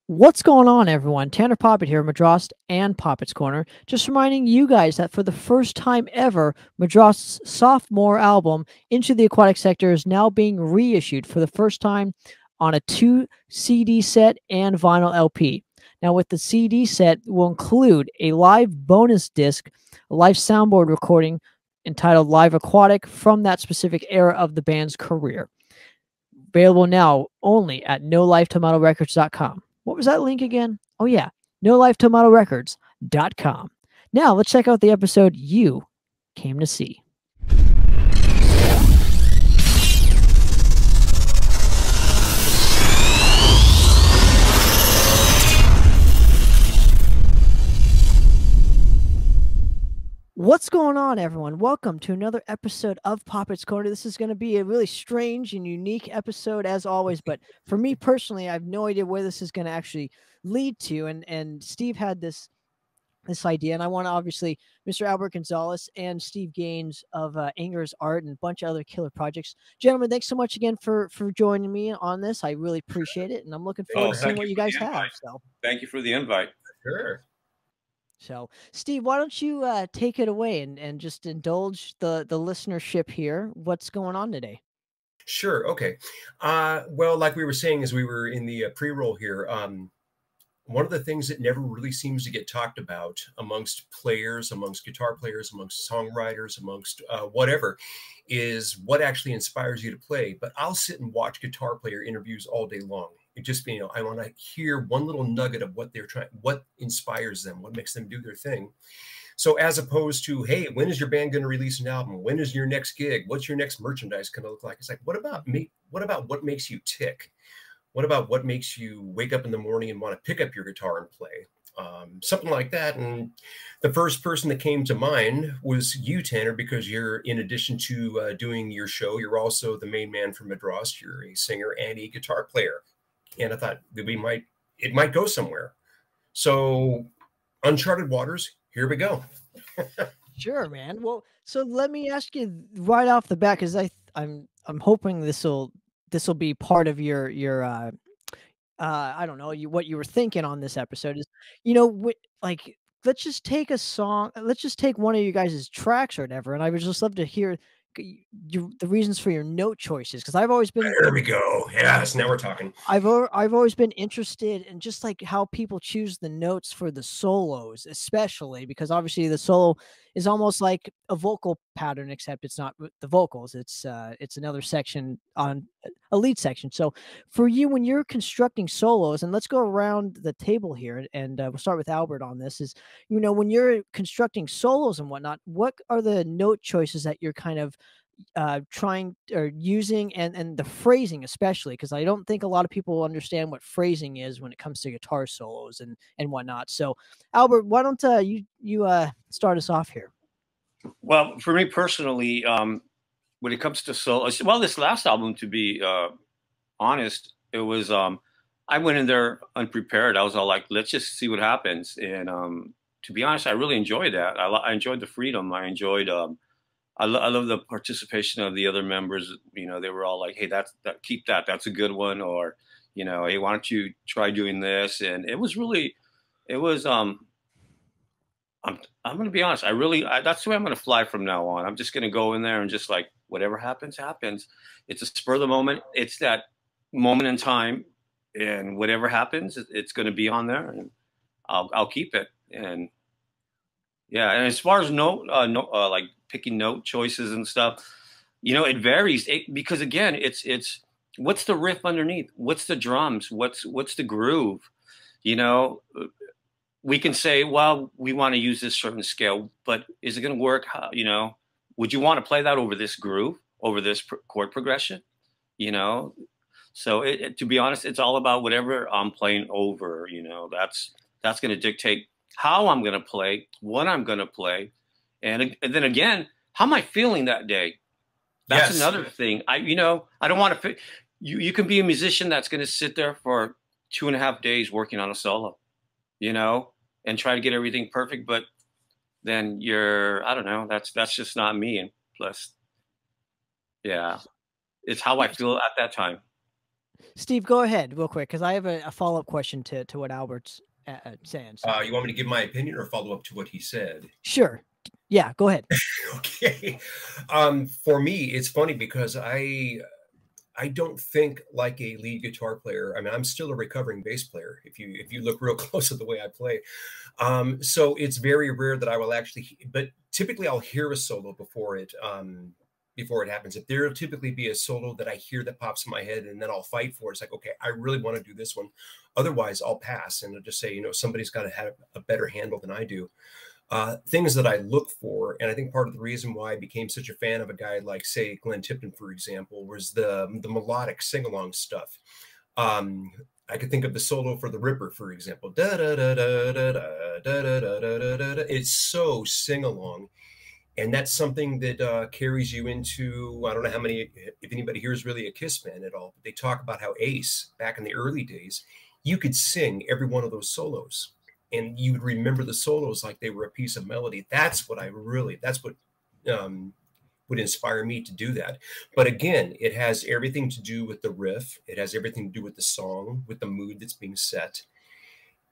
What's going on, everyone? Tanner Poppet here, Madrost and Poppet's Corner. Just reminding you guys that for the first time ever, Madrost's sophomore album, Into the Aquatic Sector, is now being reissued for the first time on a 2 CD set and vinyl LP. Now, with the CD set, will include a live bonus disc, a live soundboard recording entitled Live Aquatic from that specific era of the band's career. Available now only at NoLifeTomatoRecords.com. What was that link again? Oh, yeah, NoLifeTomatoRecords.com. Now, let's check out the episode you came to see. What's going on, everyone? Welcome to another episode of Poppet's Corner. This is going to be a really strange and unique episode, as always. But for me personally, I have no idea where this is going to actually lead to. And Steve had this idea, and I want to obviously Mr. Albert Gonzalez and Steve Gaines of Anger's Art and a bunch of other killer projects. Gentlemen, thanks so much again for joining me on this. I really appreciate it, and I'm looking forward to seeing what you guys have. So, thank you for the invite. Sure. So, Steve, why don't you take it away and just indulge the listenership here? What's going on today? Sure. Okay. Well, like we were saying as we were in the pre-roll here, one of the things that never really seems to get talked about amongst players, amongst guitar players, amongst songwriters, amongst whatever, is what actually inspires you to play. But I'll sit and watch guitar player interviews all day long. It just, I want to hear one little nugget of what they're trying, what inspires them, what makes them do their thing. So as opposed to, hey, when is your band going to release an album? When is your next gig? What's your next merchandise going to look like? It's like, what about me? What about what makes you tick? What about what makes you wake up in the morning and want to pick up your guitar and play? Something like that. And the first person that came to mind was you, Tanner, because you're, in addition to doing your show, you're also the main man for Madrost. You're a singer and a guitar player. And I thought that it might go somewhere. So uncharted waters, here we go. Sure, man. Well, so let me ask you right off the bat, because I'm hoping this will be part of your I don't know, what you were thinking on this episode is, like, let's just take a song, let's just take one of you guys' tracks or whatever, and I would just love to hear the reasons for your note choices, because I've always been there we go. Yes, now we're talking. I've always been interested in just like how people choose the notes for the solos, especially because obviously the solo is almost like a vocal pattern, except it's not the vocals. It's another section on a lead section. So for you, when you're constructing solos, and let's go around the table here, and we'll start with Albert on this, is, when you're constructing solos and whatnot, what are the note choices that you're kind of trying or using, and the phrasing, especially because I don't think a lot of people understand what phrasing is when it comes to guitar solos and whatnot. So Albert, why don't you start us off here? Well, for me personally, when it comes to solos, well, this last album, to be honest, it was I went in there unprepared. I was all like, let's just see what happens. And to be honest, I really enjoyed that. I enjoyed the freedom. I enjoyed I love the participation of the other members. They were all like, hey, keep that. That's a good one. Or, hey, why don't you try doing this? And it was I'm going to be honest. That's the way I'm going to fly from now on. I'm just going to go in there and just, like, whatever happens, happens. It's a spur of the moment. It's that moment in time, and whatever happens, it's going to be on there, and I'll keep it. And yeah. And as far as like picking note choices and stuff, it varies because, again, it's what's the riff underneath? What's the drums? What's the groove? We can say, well, we want to use this certain scale, but is it going to work? Would you want to play that over this groove, over this chord progression? So to be honest, it's all about whatever I'm playing over. That's going to dictate how I'm going to play, what I'm going to play. And then again, how am I feeling that day? That's another thing. I don't want to, you can be a musician that's going to sit there for 2.5 days working on a solo, and try to get everything perfect. But then I don't know, that's just not me. And plus, yeah, it's how I feel at that time. Steve, go ahead real quick because I have a follow-up question to what Albert's saying. So You want me to give my opinion or follow up to what he said? sure, yeah, go ahead. Okay. For me, it's funny because I don't think like a lead guitar player. I mean, I'm still a recovering bass player. If you look real close at the way I play, so it's very rare that I will actually. But typically, I'll hear a solo before it happens. If there'll typically be a solo that I hear that pops in my head, and then I'll fight for it. It's like, okay, I really want to do this one. Otherwise, I'll pass and I'll just say, somebody's got to have a better handle than I do. Things that I look for, and I think part of the reason why I became such a fan of a guy like, say, Glenn Tipton, for example, was the melodic sing-along stuff. I could think of the solo for the Ripper, for example. Da da da da da da da da da da da da. It's so sing-along, and that's something that carries you into, I don't know if anybody here is really a Kiss fan at all, but they talk about how Ace, back in the early days, you could sing every one of those solos and you would remember the solos like they were a piece of melody. That's what would inspire me to do that. But again, it has everything to do with the riff. It has everything to do with the song, with the mood that's being set,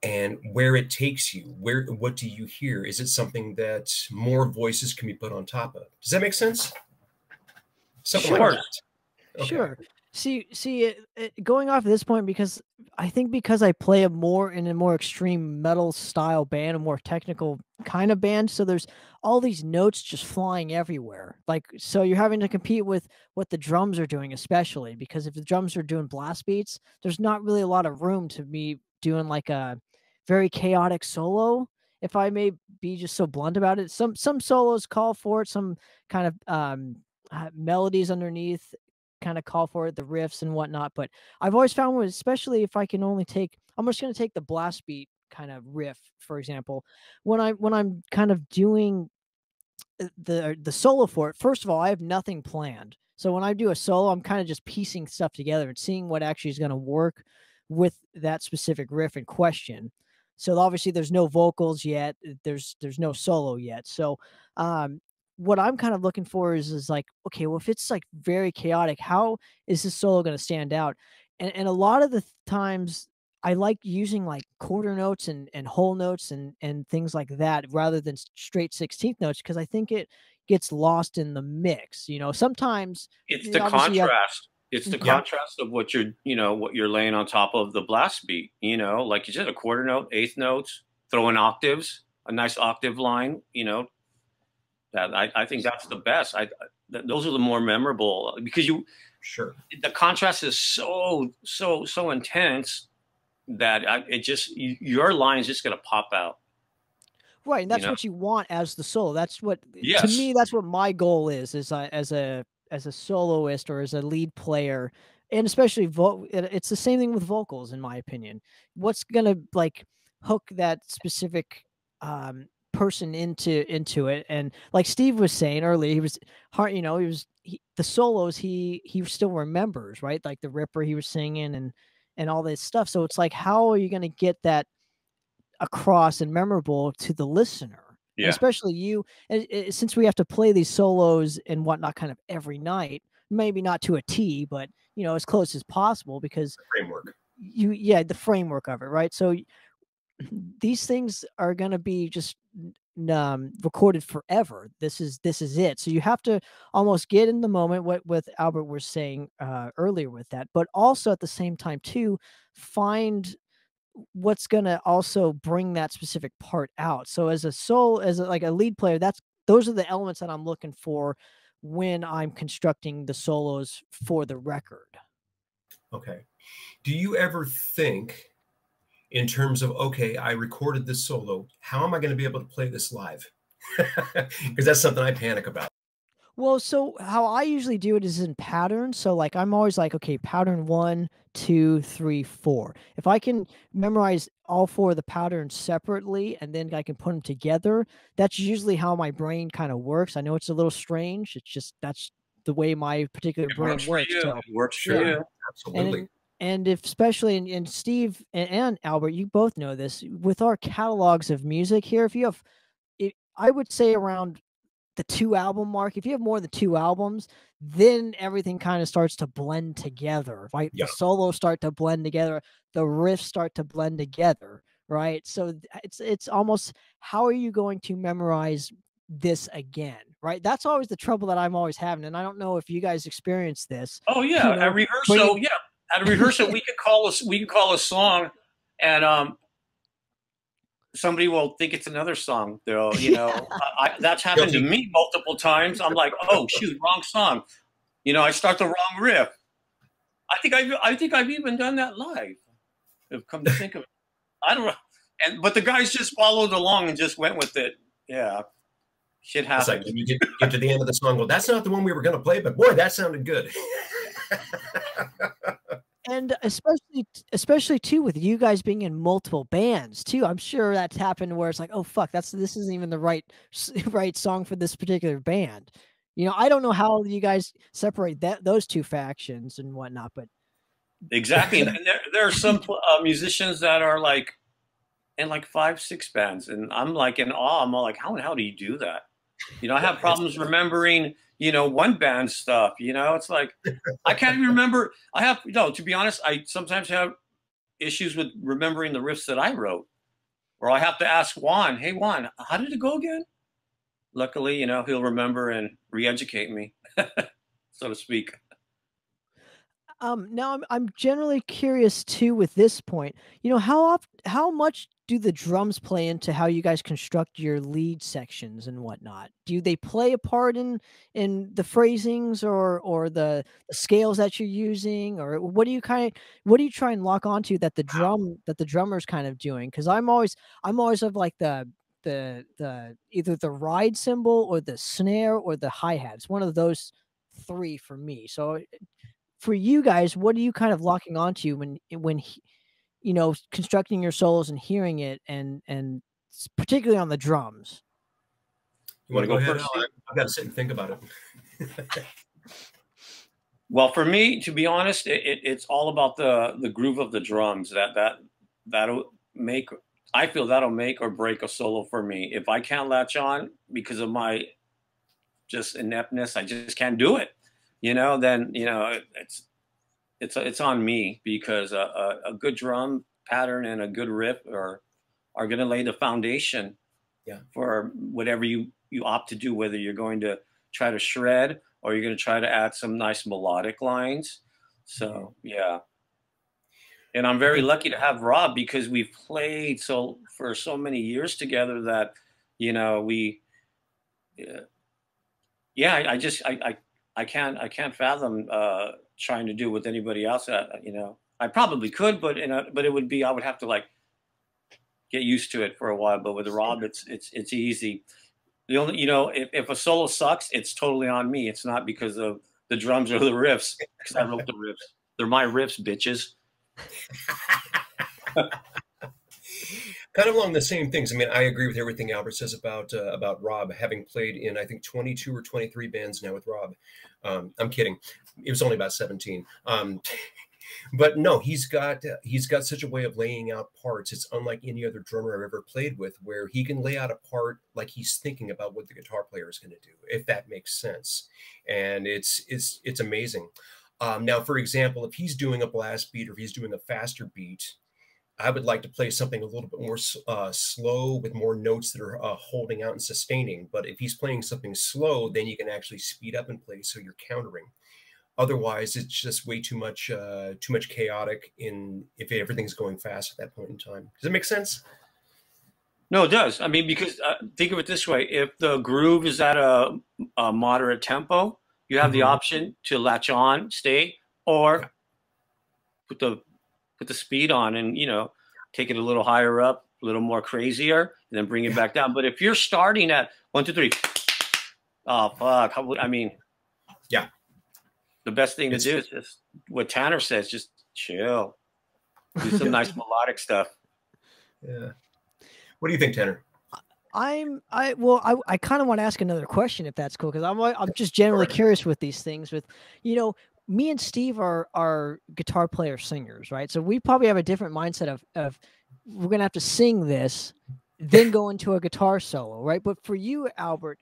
and where it takes you. What do you hear? Is it something that more voices can be put on top of? Does that make sense? Something Sure. like that. Okay. Sure. See, going off of this point, because I think because I play in a more extreme metal style band, a more technical kind of band, so there's all these notes just flying everywhere. Like, so you're having to compete with what the drums are doing, especially because if the drums are doing blast beats, there's not really a lot of room to be doing like a very chaotic solo. If I may be just so blunt about it, some solos call for it, some kind of melodies underneath kind of call for it, the riffs and whatnot. But I've always found, especially if I can only take, I'm just going to take the blast beat kind of riff, for example, when I'm kind of doing the solo for it. First of all, I have nothing planned. So when I do a solo, I'm kind of just piecing stuff together and seeing what actually is going to work with that specific riff in question. So obviously there's no vocals yet. There's no solo yet. So what I'm kind of looking for is like, okay, well, if it's like very chaotic, how is this solo going to stand out? And a lot of the times I like using like quarter notes and whole notes and things like that rather than straight 16th notes because I think it gets lost in the mix. Sometimes It's the obviously you have, contrast. It's the Yeah. contrast of what you're laying on top of the blast beat. Like you said, a quarter note, eighth notes, throw in octaves, a nice octave line. That I think that's the best. Those are the more memorable because Sure. the contrast is so intense that your line is just gonna pop out. right, and You that's know. what you want as the solo. That's what to Yes. me that's what my goal is as a soloist or as a lead player, and especially it's the same thing with vocals in my opinion. What's gonna like hook that specific person into it? And like Steve was saying earlier, he was hard, the solos he still remembers, right? Like the Ripper he was singing and all this stuff. So it's like, how are you gonna get that across and memorable to the listener? And Yeah. especially you, since we have to play these solos and whatnot kind of every night, maybe not to a T, but as close as possible because Framework. yeah, the framework of it, right? So these things are going to be just recorded forever. This is it. So you have to almost get in the moment. What Albert was saying earlier with that, but also at the same time too, find what's gonna also bring that specific part out. So like a lead player, those are the elements that I'm looking for when I'm constructing the solos for the record. Okay. Do you ever think in terms of, okay, I recorded this solo. How am I going to be able to play this live? Because that's something I panic about. Well, so how I usually do it is in patterns. So like I'm always like, okay, pattern 1, 2, 3, 4. If I can memorize all four of the patterns separately and then I can put them together, that's usually how my brain kind of works. I know it's a little strange. It's just that's the way my particular It brain works for works. you. So It works for yeah. you. Absolutely. And if especially and Steve and Albert, you both know this with our catalogs of music here. If you have, I would say around the 2-album mark, if you have more than 2 albums, then everything kind of starts to blend together, right? Yeah. The solos start to blend together, the riffs start to blend together, right? So it's almost, how are you going to memorize this again, right? That's always the trouble that I'm always having, and I don't know if you guys experience this, Oh yeah, you at know, rehearsal, bringing yeah, at a rehearsal we could call a song, and somebody will think it's another song. They'll, that's happened to Guilty. me multiple times. I'm like, oh shoot, wrong song. I start the wrong riff. I think I've even done that live. If come to think of it, I don't know. But the guys just followed along and just went with it. Yeah, shit It's like happens. when you get to the end of the song, well, that's not the one we were going to play, but boy, that sounded good. And especially too with you guys being in multiple bands too, I'm sure that's happened where it's like, oh fuck, this isn't even the right song for this particular band. I don't know how you guys separate those two factions and whatnot, but Exactly, and there are some musicians that are like in like 5, 6 bands, and I'm like in awe. I'm all like, how the hell do you do that? I have problems remembering, one band stuff. It's like I can't even remember. I have to be honest, I sometimes have issues with remembering the riffs that I wrote, or I have to ask Juan, hey Juan, how did it go again? Luckily, he'll remember and re-educate me, so to speak. Now I'm generally curious too with this point. How much do the drums play into how you guys construct your lead sections and whatnot? Do they play a part in the phrasings or the scales that you're using, or what do you try and lock onto that the drummer's kind of doing? Because I'm always of like the either the ride cymbal or the snare or the hi-hat. It's one of those three for me. So for you guys, what are you kind of locking onto when constructing your solos and hearing it, and particularly on the drums? You want to go ahead? first? I've got to sit and think about it. Well, for me, to be honest, it's all about the groove of the drums. That'll make. I feel that'll make or break a solo for me. If I can't latch on because of my just ineptness, I just can't do it. Then it's on me, because a good drum pattern and a good riff are going to lay the foundation, yeah, for whatever you opt to do, whether you're going to try to shred or you're going to try to add some nice melodic lines. So yeah, and I'm very lucky to have Rob, because we've played for so many years together that we I can't fathom trying to do with anybody else. I probably could, but it would be, I would have to like get used to it for a while. But with Rob, it's easy. The only if a solo sucks, it's totally on me. It's not because of the drums or the riffs, because I wrote the riffs. They're my riffs, bitches. Kind of along the same things. I mean, I agree with everything Albert says about Rob, having played in, I think, 22 or 23 bands now with Rob. I'm kidding. It was only about 17. But no, he's got such a way of laying out parts. It's unlike any other drummer I've ever played with, where he can lay out a part like he's thinking about what the guitar player is going to do, if that makes sense. And it's amazing. Now, for example, if he's doing a blast beat or if he's doing a faster beat, I would like to play something a little bit more slow with more notes that are holding out and sustaining. But if he's playing something slow, then you can actually speed up and play, so you're countering. Otherwise, it's just way too much chaotic if everything's going fast at that point in time. Does it make sense? No, it does. I mean, because think of it this way: if the groove is at a moderate tempo, you have the option to latch on, stay, or put the speed on and take it a little higher up, a little more crazier, and then bring it back down. But if you're starting at 1, 2, 3, oh fuck! Yeah. The best thing to do is just what Tanner says: just chill, do some nice melodic stuff. Yeah. What do you think, Tanner? I kind of want to ask another question, if that's cool, because I'm just generally curious with these things. With me and Steve are guitar player singers, right? So we probably have a different mindset of we're gonna have to sing this, then go into a guitar solo, right? But for you, Albert,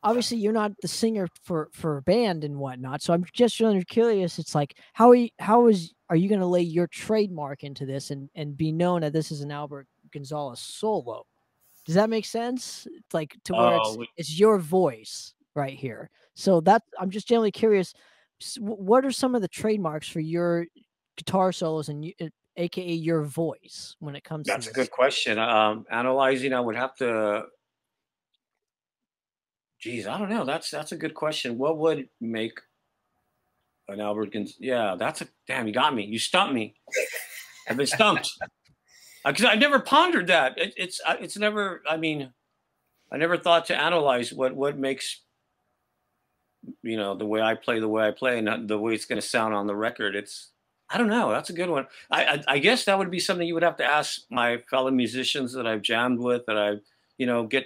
obviously you're not the singer for a band and whatnot. So I'm just really curious. It's like, are you going to lay your trademark into this and be known that this is an Albert Gonzalez solo? Does that make sense? It's like to where Oh, it's your voice right here. So I'm just generally curious. What are some of the trademarks for your guitar solos and AKA your voice when it comes to that's a this? good question. Analyzing, I would have to. Geez, I don't know. That's a good question. What would make an Albert Gonzalez? Yeah, that's a damn. You got me. You stumped me. I've been stumped because I've never pondered that. It's never. I mean, I never thought to analyze what makes the way I play, and the way it's going to sound on the record. I don't know. That's a good one. I guess that would be something you would have to ask my fellow musicians that I've jammed with, that I've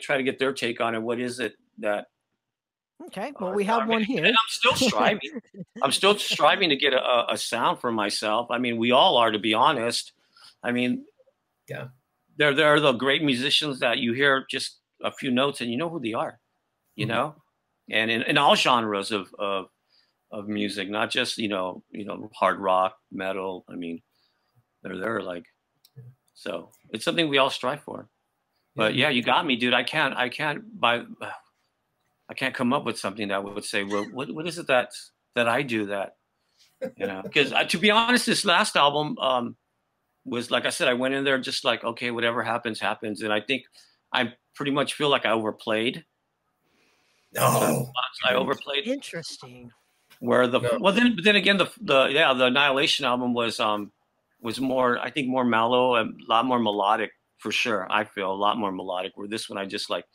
try to get their take on it. What is it that? Okay, well, we have one here. And I'm still striving. I'm still striving to get a sound for myself. I mean, we all are, to be honest. I mean, yeah, there are the great musicians that you hear just a few notes and you know who they are, and in all genres of music, not just hard rock, metal. I mean, they're like, so it's something we all strive for. But yeah, you got me, dude. I can't come up with something that would say, well, what is it that I do that, because to be honest, this last album was, like I said, I went in there just like, okay, whatever happens, happens. And I think I pretty much feel like I overplayed. No, I overplayed. Interesting. Where but then again, the Annihilation album was more, I think, more mellow and a lot more melodic, for sure. I feel a lot more melodic, where this one I just like,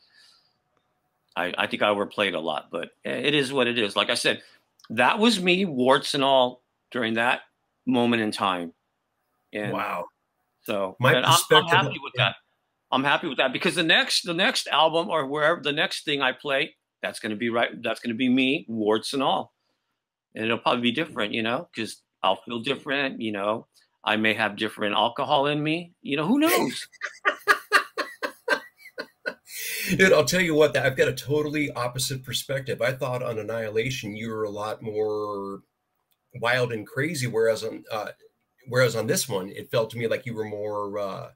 I think I overplayed a lot, but it is what it is. Like I said, that was me, warts and all, during that moment in time. And wow. So I'm happy with that. I'm happy with that, because the next album, or wherever the next thing I play, that's going to be right. That's going to be me, warts and all. And it'll probably be different, because I'll feel different. I may have different alcohol in me. Who knows? Dude, I'll tell you what, I've got a totally opposite perspective. I thought on Annihilation you were a lot more wild and crazy, whereas on this one it felt to me like you were more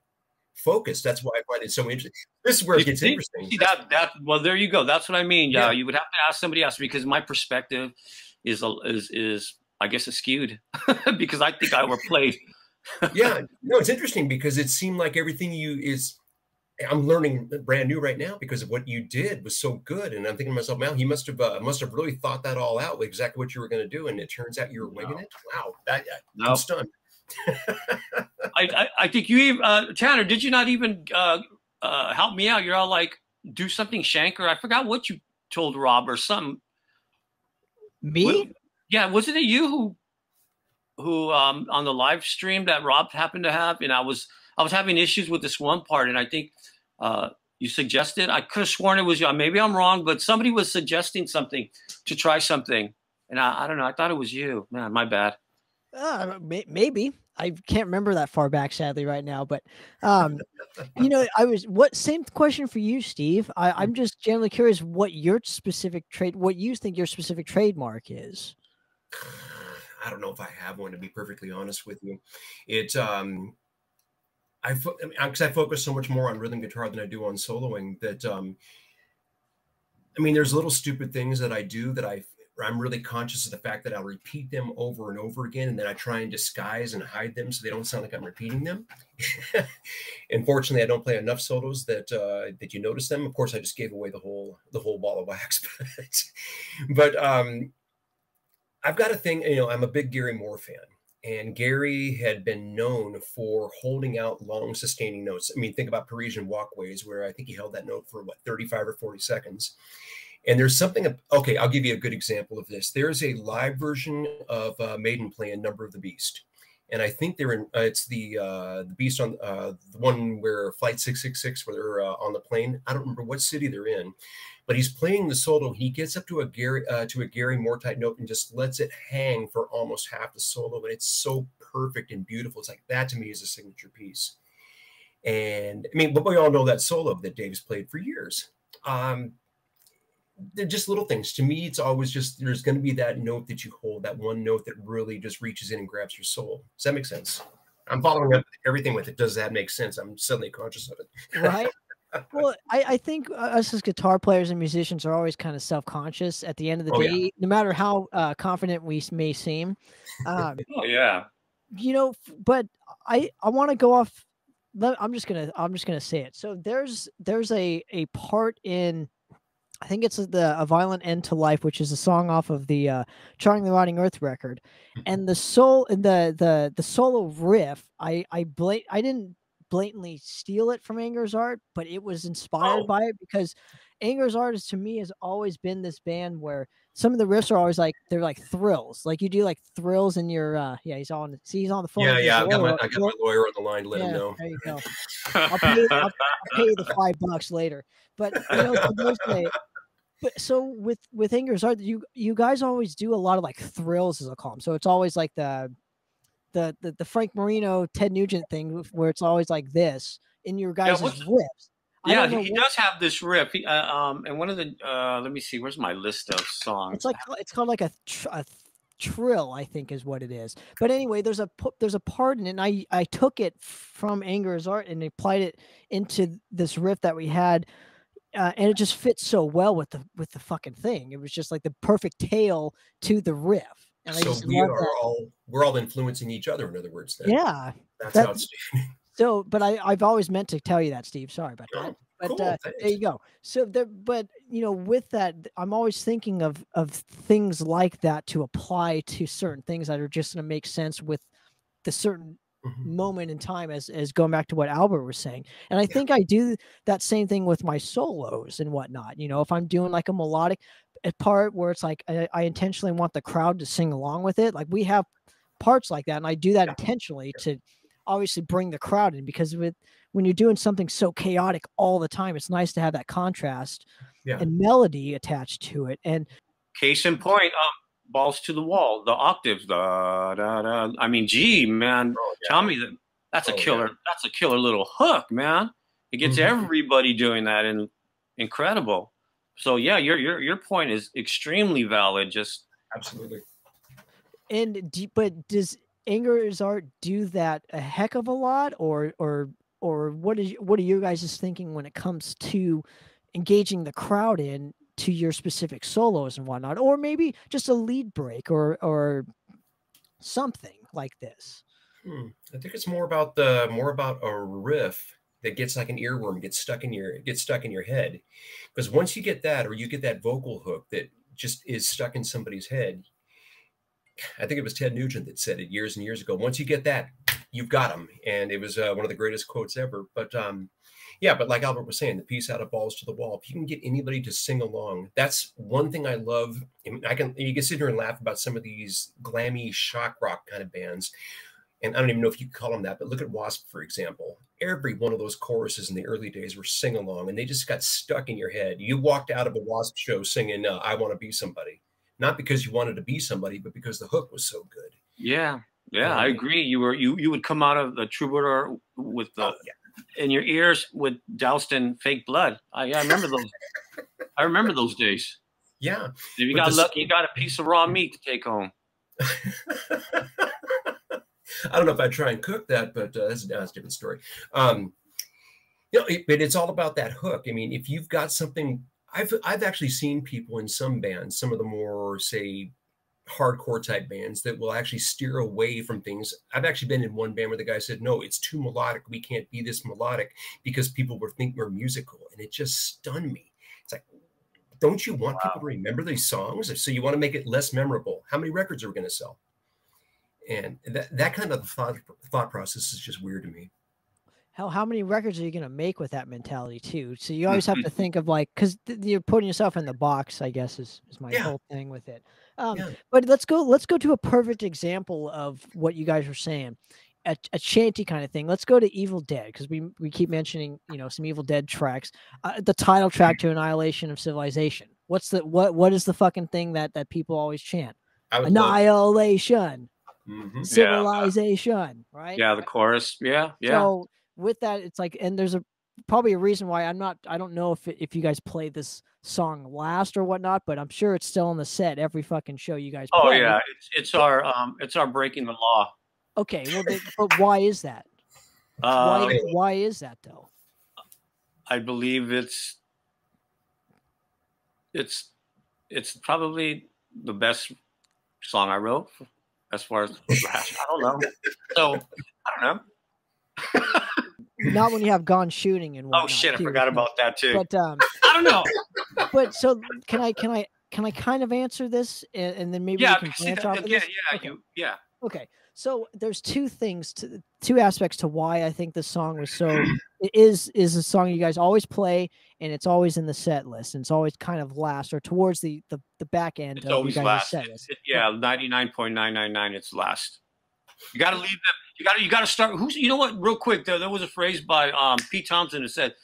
focused. That's why I find it so interesting. This is where it gets interesting. See that well, there you go. That's what I mean. Yeah, you would have to ask somebody else, because my perspective is I guess skewed because I think I overplayed. Yeah, no, it's interesting because it seemed like everything I'm learning brand new right now because of what you did was so good. And I'm thinking to myself, man, he must have really thought that all out, exactly what you were going to do. And it turns out you were winging it. Wow. I'm stunned. I think you even, Tanner, did you not even help me out? You're all like, do something Shanker. I forgot what you told Rob or something. Me? Yeah. Wasn't it you who on the live stream that Rob happened to have? And I was having issues with this one part, and I think you suggested, I could have sworn it was you. Maybe I'm wrong, but somebody was suggesting something to try something. And I don't know. I thought it was you. Man, my bad. Maybe. I can't remember that far back, sadly, right now. But, same question for you, Steve. I'm just generally curious what you think your specific trademark is. I don't know if I have one, to be perfectly honest with you. It's, because I focus so much more on rhythm guitar than I do on soloing, that there's little stupid things that I do that I'm really conscious of the fact that I'll repeat them over and over again, and then I try and disguise and hide them so they don't sound like I'm repeating them. Unfortunately, I don't play enough solos that you notice them. Of course, I just gave away the whole ball of wax, but I've got a thing. I'm a big Gary Moore fan. And Gary had been known for holding out long sustaining notes. Think about Parisian Walkways, where I think he held that note for 35 or 40 seconds. And there's something, okay, I'll give you a good example of this. There's a live version of Maiden playing Number of the Beast. And I think it's the Beast on the one where Flight 666, where they're on the plane. I don't remember what city they're in, but he's playing the solo. He gets up to a Gary Moore type note and just lets it hang for almost half the solo. And it's so perfect and beautiful. It's like, that to me is a signature piece. And but we all know that solo that Dave's played for years. they're just little things. To me, it's always just there's going to be that note that you hold, that one note that really just reaches in and grabs your soul. Does that make sense? I'm following up everything with it. Does that make sense? I'm suddenly conscious of it. Right. Well, I think us as guitar players and musicians are always kind of self-conscious at the end of the Oh yeah. day, no matter how confident we may seem. Oh yeah. You know, but I want to go off. I'm just gonna say it. So there's a part in, I think it's A Violent End to Life, which is a song off of the Charting the Rotting Earth record, and the solo riff. I didn't blatantly steal it from Anger's Art, but it was inspired Oh by it because Anger's Art is, to me, has always been this band where some of the riffs are always like they're like thrills, like you do like thrills in your yeah. He's on the phone. yeah, With his yeah. lawyer. I got my lawyer on the line to let him Yeah, know. there you go. I'll pay you the $5 later. But you know, so but so with Anger's Art, you guys always do a lot of like thrills, as I call them. So it's always like the Frank Marino, Ted Nugent thing, where it's always like this in your Yeah, guys' riffs. I yeah, don't know he what does have this riff. And one of the let me see, where's my list of songs? it's like. It's called like a trill, I think is what it is. But anyway, there's a part in it, and I took it from Anger's Art and applied it into this riff that we had. And it just fits so well with the fucking thing. It was just like the perfect tail to the riff, and I So just love that. we're all influencing each other. In other words, then Yeah, that's that outstanding. so. But I've always meant to tell you that, Steve. Sorry about that. Oh, But cool. there Thanks. you go. So there, but you know, with that, I'm always thinking of things like that to apply to certain things that are just going to make sense with the certain Mhm. moment in time, as going back to what Albert was saying. And I Yeah. think I do that same thing with my solos and whatnot. You know, if I'm doing like a melodic part where it's like I intentionally want the crowd to sing along with it, like we have parts like that, and I do that Yeah. intentionally to obviously bring the crowd in, because when you're doing something so chaotic all the time, it's nice to have that contrast Yeah. and melody attached to it. And Case in point, balls to the wall, the octaves, da da da. I mean, gee, man, Oh, yeah. tell me that that's a Oh, killer. yeah. That's a killer little hook, man. It gets Mhm. everybody doing that, and incredible. So yeah, your point is extremely valid. Just Absolutely. but does Anger's Art do that a heck of a lot, or what are you guys just thinking when it comes to engaging the crowd in to your specific solos and whatnot, or maybe just a lead break or something like this? I think it's more about a riff that gets like an earworm, gets stuck in your head. Because once you get that, or you get that vocal hook that just is stuck in somebody's head, I think it was Ted Nugent that said it years and years ago. Once you get that, you've got them, and it was one of the greatest quotes ever. But yeah, but like Albert was saying, the piece out of Balls to the Wall. If you can get anybody to sing along, that's one thing I love. I mean, you can sit here and laugh about some of these glammy shock rock kind of bands, and I don't even know if you could call them that, but look at Wasp, for example. Every one of those choruses in the early days were sing along, and they just got stuck in your head. You walked out of a Wasp show singing "I Want to Be Somebody," not because you wanted to be somebody, but because the hook was so good. yeah, I agree. You would come out of the Troubadour with the in your ears with doused in fake blood. I remember those. I remember those days. Yeah. If you got lucky, you got a piece of raw meat to take home. I don't know if I'd try and cook that, but that's a different story. But it's all about that hook. I mean, if you've got something, I've actually seen people in some bands, some of the more, say, hardcore type bands, that will actually steer away from things. I've actually been in one band where the guy said, "No, it's too melodic. We can't be this melodic," because people would think we're musical, and it just stunned me. It's like, don't you want people to remember these songs? So you want to make it less memorable? How many records are we going to sell? And that kind of thought process is just weird to me. How many records are you gonna make with that mentality too? So you always have to think of like, because you're putting yourself in the box, I guess is my whole thing with it. But let's go to a perfect example of what you guys were saying, a chanty kind of thing. Let's go to Evil Dead, because we keep mentioning, you know, some Evil Dead tracks. The title track to Annihilation of Civilization. What is the fucking thing that people always chant? Annihilation. Civilization, right? Yeah, the chorus. Yeah. So with that, it's like, and there's probably a reason why I don't know if you guys play this song last or whatnot, but I'm sure it's still on the set every fucking show you guys Oh play. yeah, it's our breaking the law. Okay, well, but why is that? Uh, Why is that though? I believe it's probably the best song I wrote as far as thrash. I don't know. So I don't know. Not when you have gone shooting and Oh whatnot. shit, I too, forgot about that too. But I don't know. but so can I kind of answer this and then maybe we can branch off of again, this? yeah, Okay. yeah. Okay. So there's two aspects to why I think this song was so it is a song you guys always play and it's always in the set list and it's always kind of last or towards the back end It's of you always guys' last. set list. Yeah, 99.999. It's last. You got to leave them. You got to start. You know what? Real quick, there was a phrase by Pete Thompson that said,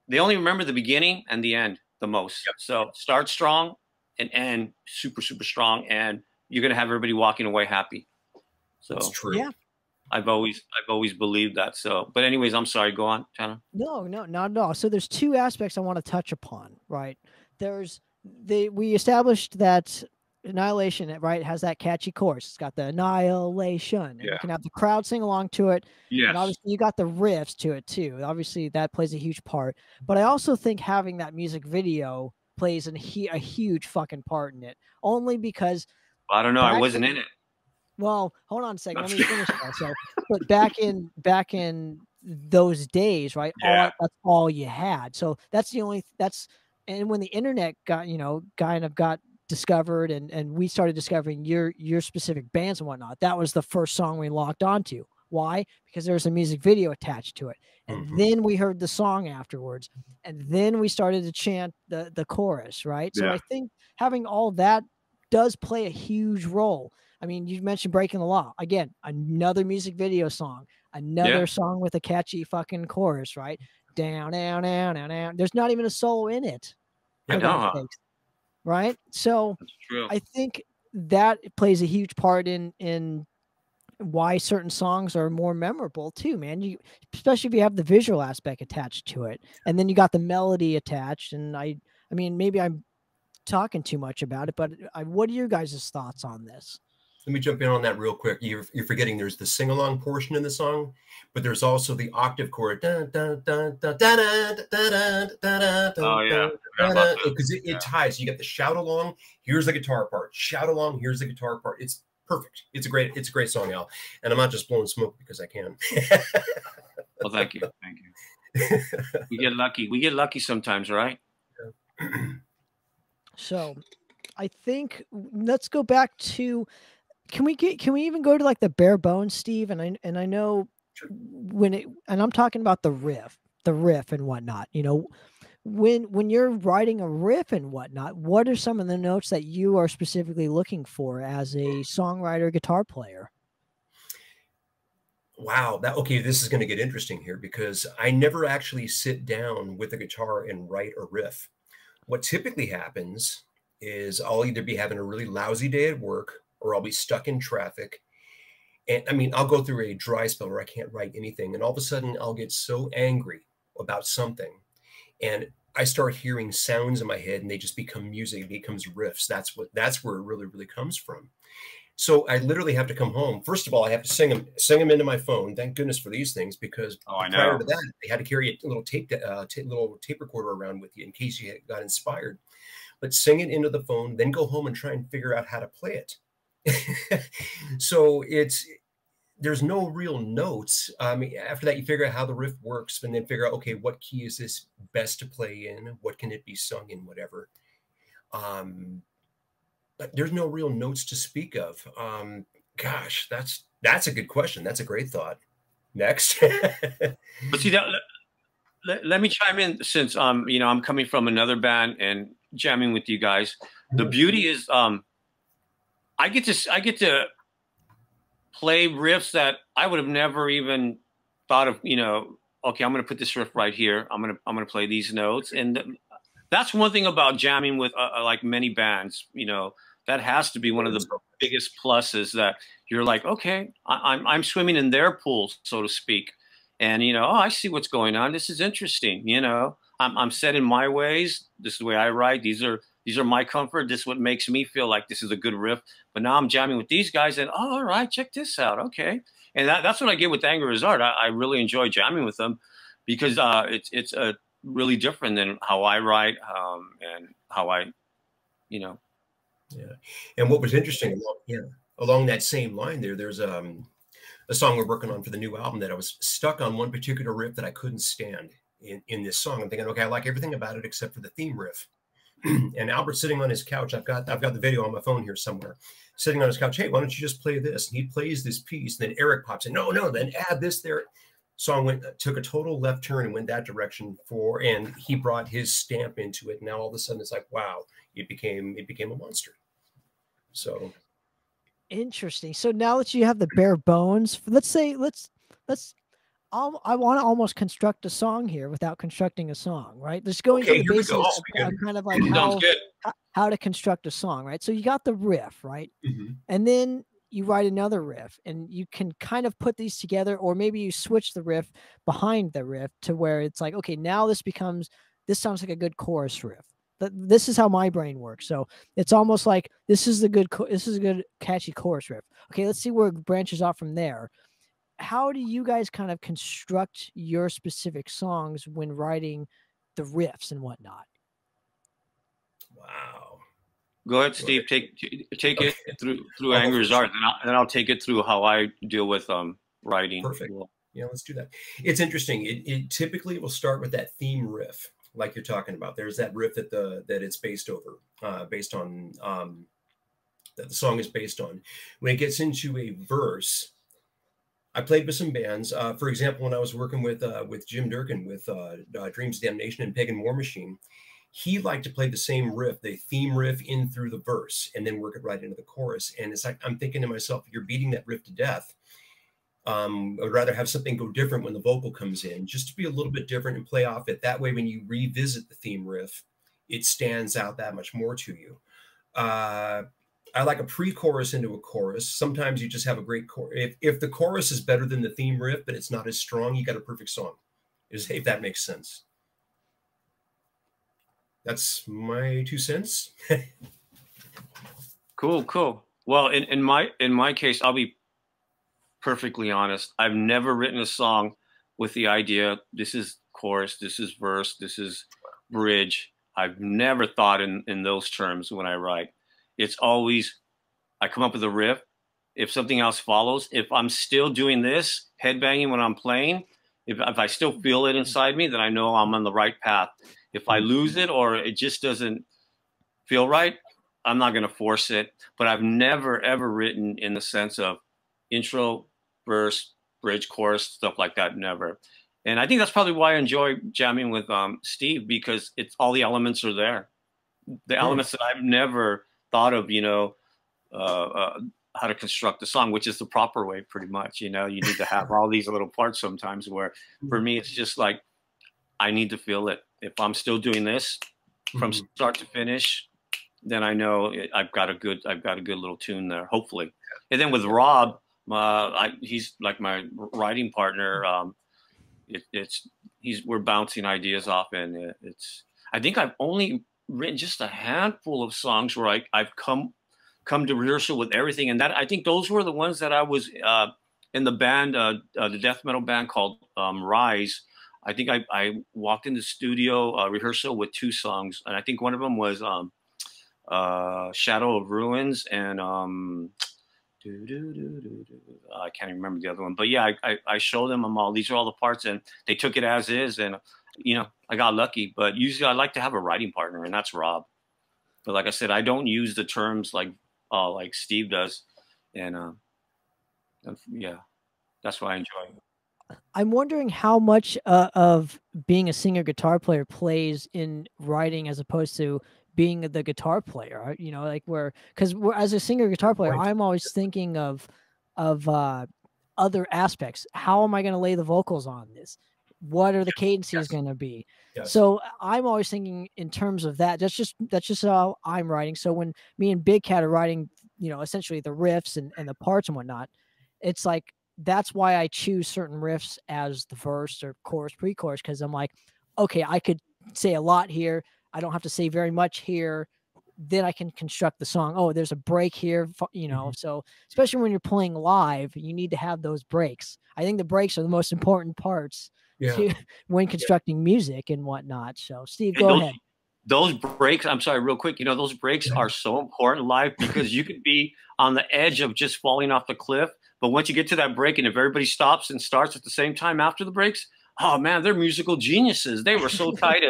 "They only remember the beginning and the end the most." Yep. So start strong and end super strong, and you're gonna have everybody walking away happy. So that's true. Yeah. I've always believed that. So, but anyways, I'm sorry. Go on, Tanner. No, not at all. So there's two aspects I want to touch upon, right? We established that Annihilation, right, has that catchy chorus. It's got the annihilation. And you can have the crowd sing along to it. Yes. And obviously you got the riffs to it too. Obviously that plays a huge part. But I also think having that music video plays a huge fucking part in it. Only because I don't know. I wasn't in it. Well, hold on a second. Let me finish that. So, but back in those days, right? Yeah. That's all you had. So and when the internet got, kind of got discovered and we started discovering your specific bands and whatnot, that was the first song we locked onto. Why? Because there was a music video attached to it. And then we heard the song afterwards. And then we started to chant the chorus, right? So I think having all that does play a huge role. I mean, you mentioned Breaking the Law. Again, another music video song, another song with a catchy fucking chorus, right? Down, down, down, down, down. There's not even a solo in it. I know. Right? So I think that plays a huge part in why certain songs are more memorable too, man. Especially if you have the visual aspect attached to it. And then you got the melody attached. And I mean, maybe I'm talking too much about it, but what are your guys' thoughts on this? Let me jump in on that real quick. You're forgetting there's the sing-along portion in the song, but there's also the octave chord. Because it ties. You get the shout along. Here's the guitar part. Shout along. Here's the guitar part. It's perfect. It's a great song, Al. And I'm not just blowing smoke because I can. Well, thank you. We get lucky. We get lucky sometimes, right? So, I think let's go back to. Can we even go to like the bare bones, Steve? And I know and I'm talking about the riff and whatnot. When you're writing a riff and whatnot, what are some of the notes that you are specifically looking for as a songwriter, guitar player? Wow, this is going to get interesting here because I never actually sit down with a guitar and write a riff. What typically happens is I'll either be having a really lousy day at work or I'll be stuck in traffic. And I mean, I'll go through a dry spell where I can't write anything. And all of a sudden I'll get so angry about something. And I start hearing sounds in my head and they just become music. It becomes riffs. That's where it really, really comes from. So I literally have to come home. First of all, I have to sing them into my phone. Thank goodness for these things, because prior to that, they had to carry a little tape recorder around with you in case you got inspired. But sing it into the phone, then go home and try and figure out how to play it. So there's no real notes. After that, you figure out how the riff works, and then figure out, okay, what key is this best to play in? What can it be sung in? Whatever. But there's no real notes to speak of. Gosh, that's a good question. That's a great thought. Next. But see, let me chime in, since I'm coming from another band and jamming with you guys. The beauty is I get to play riffs that I would have never even thought of. Okay, I'm going to put this riff right here. I'm going to play these notes, and that's one thing about jamming with like many bands. That has to be one of the biggest pluses, that you're like, okay, I'm swimming in their pool, so to speak. and oh, I see what's going on. This is interesting. I'm set in my ways. This is the way I write. These are my comfort. This is what makes me feel like this is a good riff. But now I'm jamming with these guys, and oh, all right, check this out. Okay, and that's what I get with Anger is Art. I really enjoy jamming with them because it's really different than how I write and how I, Yeah. And what was interesting, along that same line there's a song we're working on for the new album that I was stuck on one particular riff that I couldn't stand in this song. I'm thinking, okay, I like everything about it except for the theme riff. And Albert's sitting on his couch. I've got the video on my phone here somewhere. Sitting on his couch. Hey, why don't you just play this? And he plays this piece. And then Eric pops in. No, then add this there. Song took a total left turn and went that direction and he brought his stamp into it. And now all of a sudden it's like, wow, it became a monster. So interesting. So now that you have the bare bones, I want to almost construct a song here without constructing a song, right? Just going through the basics of kind of like how to construct a song, right? So you got the riff, right? And then you write another riff, and you can kind of put these together, or maybe you switch the riff behind the riff to where it's like, okay, now this sounds like a good chorus riff. This is how my brain works. So it's almost like this is a good catchy chorus riff. Okay, let's see where it branches off from there. How do you guys kind of construct your specific songs when writing the riffs and whatnot? Wow. Go ahead, Steve. Take it through Anger is Art, and then I'll take it through how I deal with writing. Perfect. Yeah, let's do that. It's interesting. It typically will start with that theme riff, like you're talking about. There's that riff that it's based on that the song is based on. When it gets into a verse, I played with some bands. For example, when I was working with Jim Durkin with Dreams Damnation and Pagan War Machine, he liked to play the same riff, the theme riff in through the verse, and then work it right into the chorus. And it's like, I'm thinking to myself, you're beating that riff to death. I would rather have something go different when the vocal comes in, just to be a little bit different and play off it. That way, when you revisit the theme riff, it stands out that much more to you. I like a pre-chorus into a chorus. Sometimes you just have a great chorus. If the chorus is better than the theme riff, but it's not as strong, you got a perfect song. If that makes sense. That's my 2 cents. Cool. Well, in my case, I'll be perfectly honest. I've never written a song with the idea, this is chorus, this is verse, this is bridge. I've never thought in those terms when I write. It's always, I come up with a riff. If something else follows, if I'm still doing this, headbanging when I'm playing, if I still feel it inside me, then I know I'm on the right path. If I lose it or it just doesn't feel right, I'm not going to force it. But I've never, ever written in the sense of intro, verse, bridge, chorus, stuff like that. Never. And I think that's probably why I enjoy jamming with Steve, because it's all the elements are there. The elements that I've never thought of, how to construct a song, which is the proper way, pretty much. You need to have all these little parts sometimes where for me, it's just like, I need to feel it. If I'm still doing this from start to finish, then I know I've got a good little tune there, hopefully. And then with Rob, he's like my writing partner. We're bouncing ideas off, and I think I've only written just a handful of songs where I've come to rehearsal with everything, and that I think those were the ones that I was in the band, the death metal band called Rise. I think I walked in the studio rehearsal with 2 songs, and I think one of them was Shadow of Ruins, and I can't even remember the other one. But yeah, I showed them all. These are all the parts, and they took it as is, and I got lucky. But usually I like to have a writing partner, and that's Rob. But like I said, I don't use the terms like Steve does, and yeah, that's what I enjoy. I'm wondering how much of being a singer guitar player plays in writing as opposed to being the guitar player, because as a singer guitar player, I'm always thinking of other aspects. How am I going to lay the vocals on this? What are the cadences going to be? Yes. So I'm always thinking in terms of that. That's just how I'm writing. So when me and Big Cat are writing, essentially the riffs and the parts and whatnot, it's like that's why I choose certain riffs as the verse or chorus, pre-chorus, because I'm like, okay, I could say a lot here. I don't have to say very much here. Then I can construct the song. Oh, there's a break here, you know. So especially when you're playing live, you need to have those breaks. I think the breaks are the most important parts Yeah. to when constructing music and whatnot. So Steve, And go ahead. those breaks, I'm sorry, real quick, you know, those breaks are so important live because you could be on the edge of just falling off the cliff. But once you get to that break and if everybody stops and starts at the same time after the breaks, oh man, they're musical geniuses. They were so tight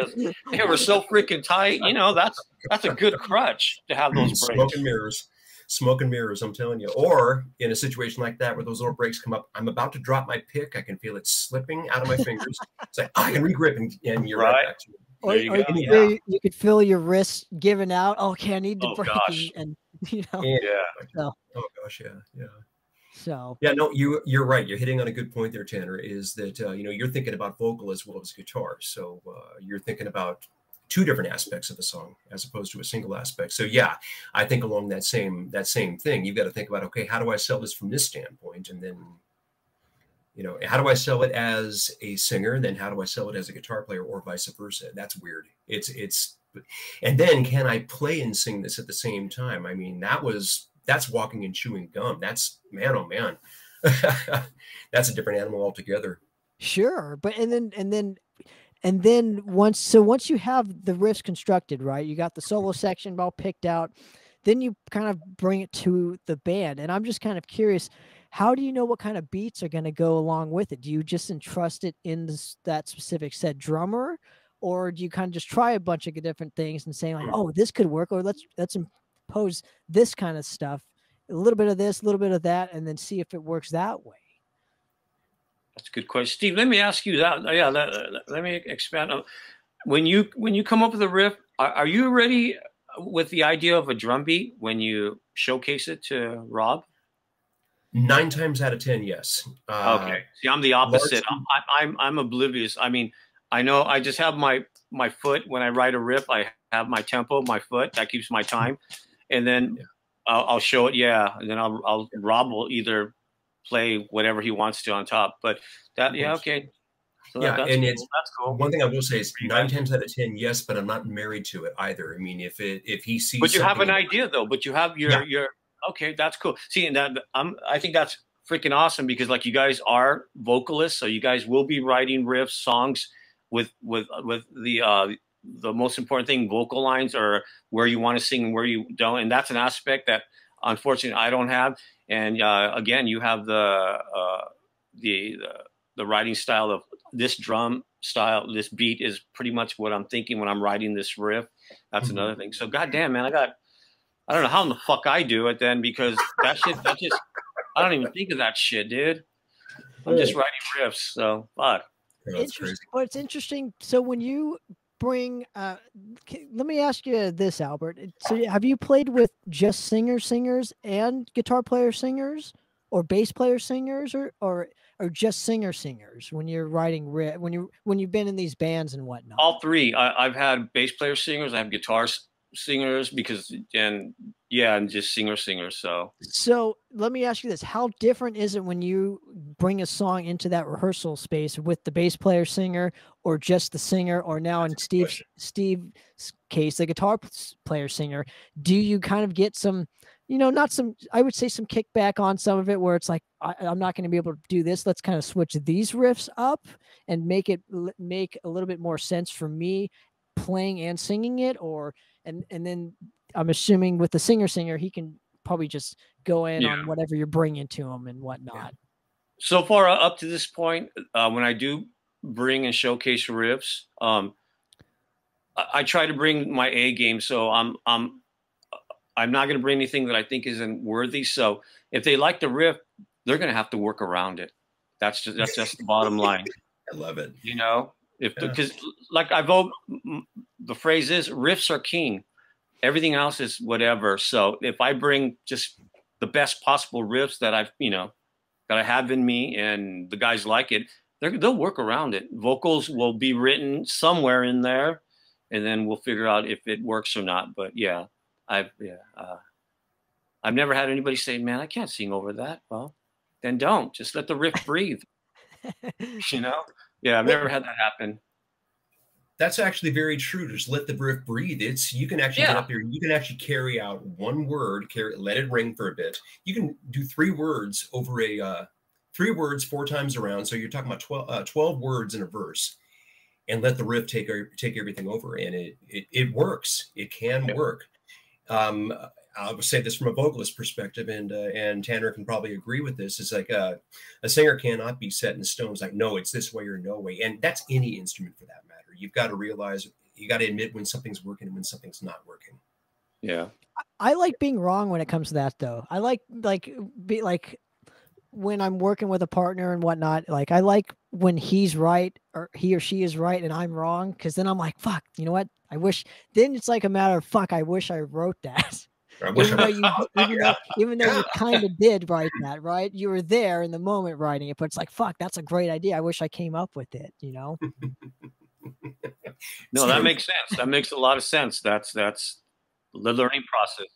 they were so freaking tight. You know, that's a good crutch to have those breaks. Smoke and mirrors, I'm telling you. Or in a situation like that where those little breaks come up, I'm about to drop my pick. I can feel it slipping out of my fingers. It's like, I can regrip, and you're right back to it. Or you could feel your wrists giving out. Okay, I need to break, and you know. Yeah. So, oh gosh, yeah. So yeah, no, you're right. You're hitting on a good point there, Tanner. Is that you know, you're thinking about vocal as well as guitar, so you're thinking about two different aspects of the song as opposed to a single aspect. So yeah, I think along that same thing, you've got to think about, okay, how do I sell this from this standpoint, and then, you know, how do I sell it as a singer? Then how do I sell it as a guitar player, or vice versa? That's weird. And then can I play and sing this at the same time? I mean, that's walking and chewing gum. That's, man, oh man, that's a different animal altogether. Sure, but and then once you have the riffs constructed, right? You got the solo section all picked out. Then you kind of bring it to the band, and I'm just kind of curious. How do you know what kind of beats are going to go along with it? Do you just entrust it in that specific said drummer, or do you kind of just try a bunch of different things and say like, oh, this could work, or let's impose this kind of stuff, a little bit of this, a little bit of that, and then see if it works that way? That's a good question, Steve. Let me ask you that. Yeah, let me expand on when you come up with a riff. Are you ready with the idea of a drum beat when you showcase it to Rob? 9 times out of 10, yes. Okay. See, I'm the opposite. I'm oblivious. I mean, I know I just have my foot when I write a riff. I have my tempo, my foot that keeps my time, and then I'll show it. Yeah, and then Rob will either play whatever he wants to on top. But okay. So yeah, that's and cool. That's cool. One thing I will say is 9 times out of 10, yes, but I'm not married to it either. I mean, if he sees, but you have an idea though. But you have your okay. That's cool. See, and I think that's freaking awesome because like you guys are vocalists, so you guys will be writing riffs, songs with the most important thing, vocal lines, or where you want to sing and where you don't, and that's an aspect that unfortunately I don't have. And again, you have the writing style of this drum style. This beat is pretty much what I'm thinking when I'm writing this riff. That's another thing. So goddamn, man, I don't know how in the fuck I do it then, because that just I don't even think of that shit, dude. I'm just writing riffs. So fuck. That's crazy. But it's interesting. So when you bring, let me ask you this, Albert. So have you played with just singers and guitar player singers, or bass player singers, or just singers when you're writing when you've been in these bands and whatnot? All three. I've had bass player singers. I have guitar singers and just singers. So let me ask you this: how different is it when you bring a song into that rehearsal space with the bass player singer, or just the singer, or now in Steve's case, the guitar player singer? Do you kind of get some, I would say some kickback on some of it where it's like, I'm not going to be able to do this. Let's kind of switch these riffs up and make a little bit more sense for me playing and singing it, and then I'm assuming with the singer, he can probably just go in on whatever you're bringing to him and whatnot. So far up to this point, when I do bring and showcase riffs, I try to bring my A game. So I'm not going to bring anything that I think isn't worthy. So if they like the riff, they're going to have to work around it. That's just the bottom line. I love it. Because like the phrase is riffs are king. Everything else is whatever. So if I bring just the best possible riffs that I have in me and the guys like it, they'll work around it. Vocals will be written somewhere in there, and then we'll figure out if it works or not. But I've never had anybody say, "Man, I can't sing over that." Well, then don't. Just let the riff breathe. You know? Yeah, I've never had that happen. That's actually very true. Just let the riff breathe. You can actually get up there. You can actually carry out one word, let it ring for a bit. You can do 3 words over 3 words 4 times around. So you're talking about 12 words in a verse, and let the riff take everything over. And it works. It can work. I'll say this from a vocalist perspective, and Tanner can probably agree with this. It's like a singer cannot be set in stone. It's like, no, it's this way or no way. And that's any instrument for that matter. You've got to realize, you got to admit when something's working and when something's not working. Yeah. I like being wrong when it comes to that, though. I like when I'm working with a partner and whatnot, like I like when he's right or he or she is right and I'm wrong. Cause then I'm like, fuck, you know what? Then it's like a matter of fuck. I wish I wrote that. Even though you kind of did write that, right? You were there in the moment writing it, but it's like, fuck, that's a great idea. I wish I came up with it, you know? No, that makes sense. That makes a lot of sense. That's the learning process.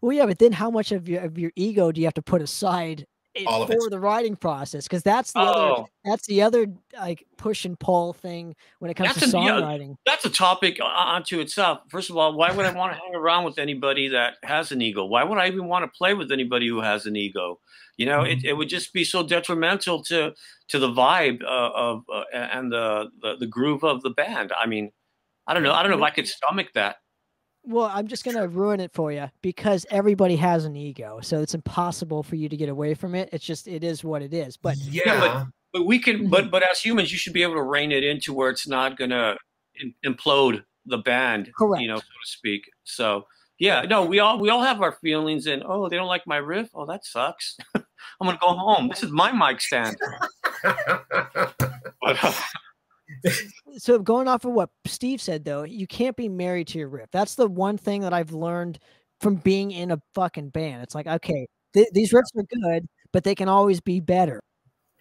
Well, yeah, but then how much of your ego do you have to put aside for the writing process? Because that's the other like push and pull thing when it comes to songwriting. That's a topic unto itself. First of all, why would I want to hang around with anybody that has an ego? Why would I even want to play with anybody who has an ego? You know, it would just be so detrimental to the vibe and the groove of the band. I mean, I don't know. I don't know if I could stomach that. Well, I'm just going to ruin it for you because everybody has an ego. So it's impossible for you to get away from it. It's just, it is what it is. But but we can, but as humans, you should be able to rein it into where it's not going to implode the band, correct, you know, so to speak. So yeah, no, we all have our feelings, and oh, they don't like my riff. Oh, that sucks. I'm going to go home. This is my mic stand. So going off of what Steve said, though, you can't be married to your riff. That's the one thing that I've learned from being in a fucking band. It's like, okay, these riffs are good, but they can always be better.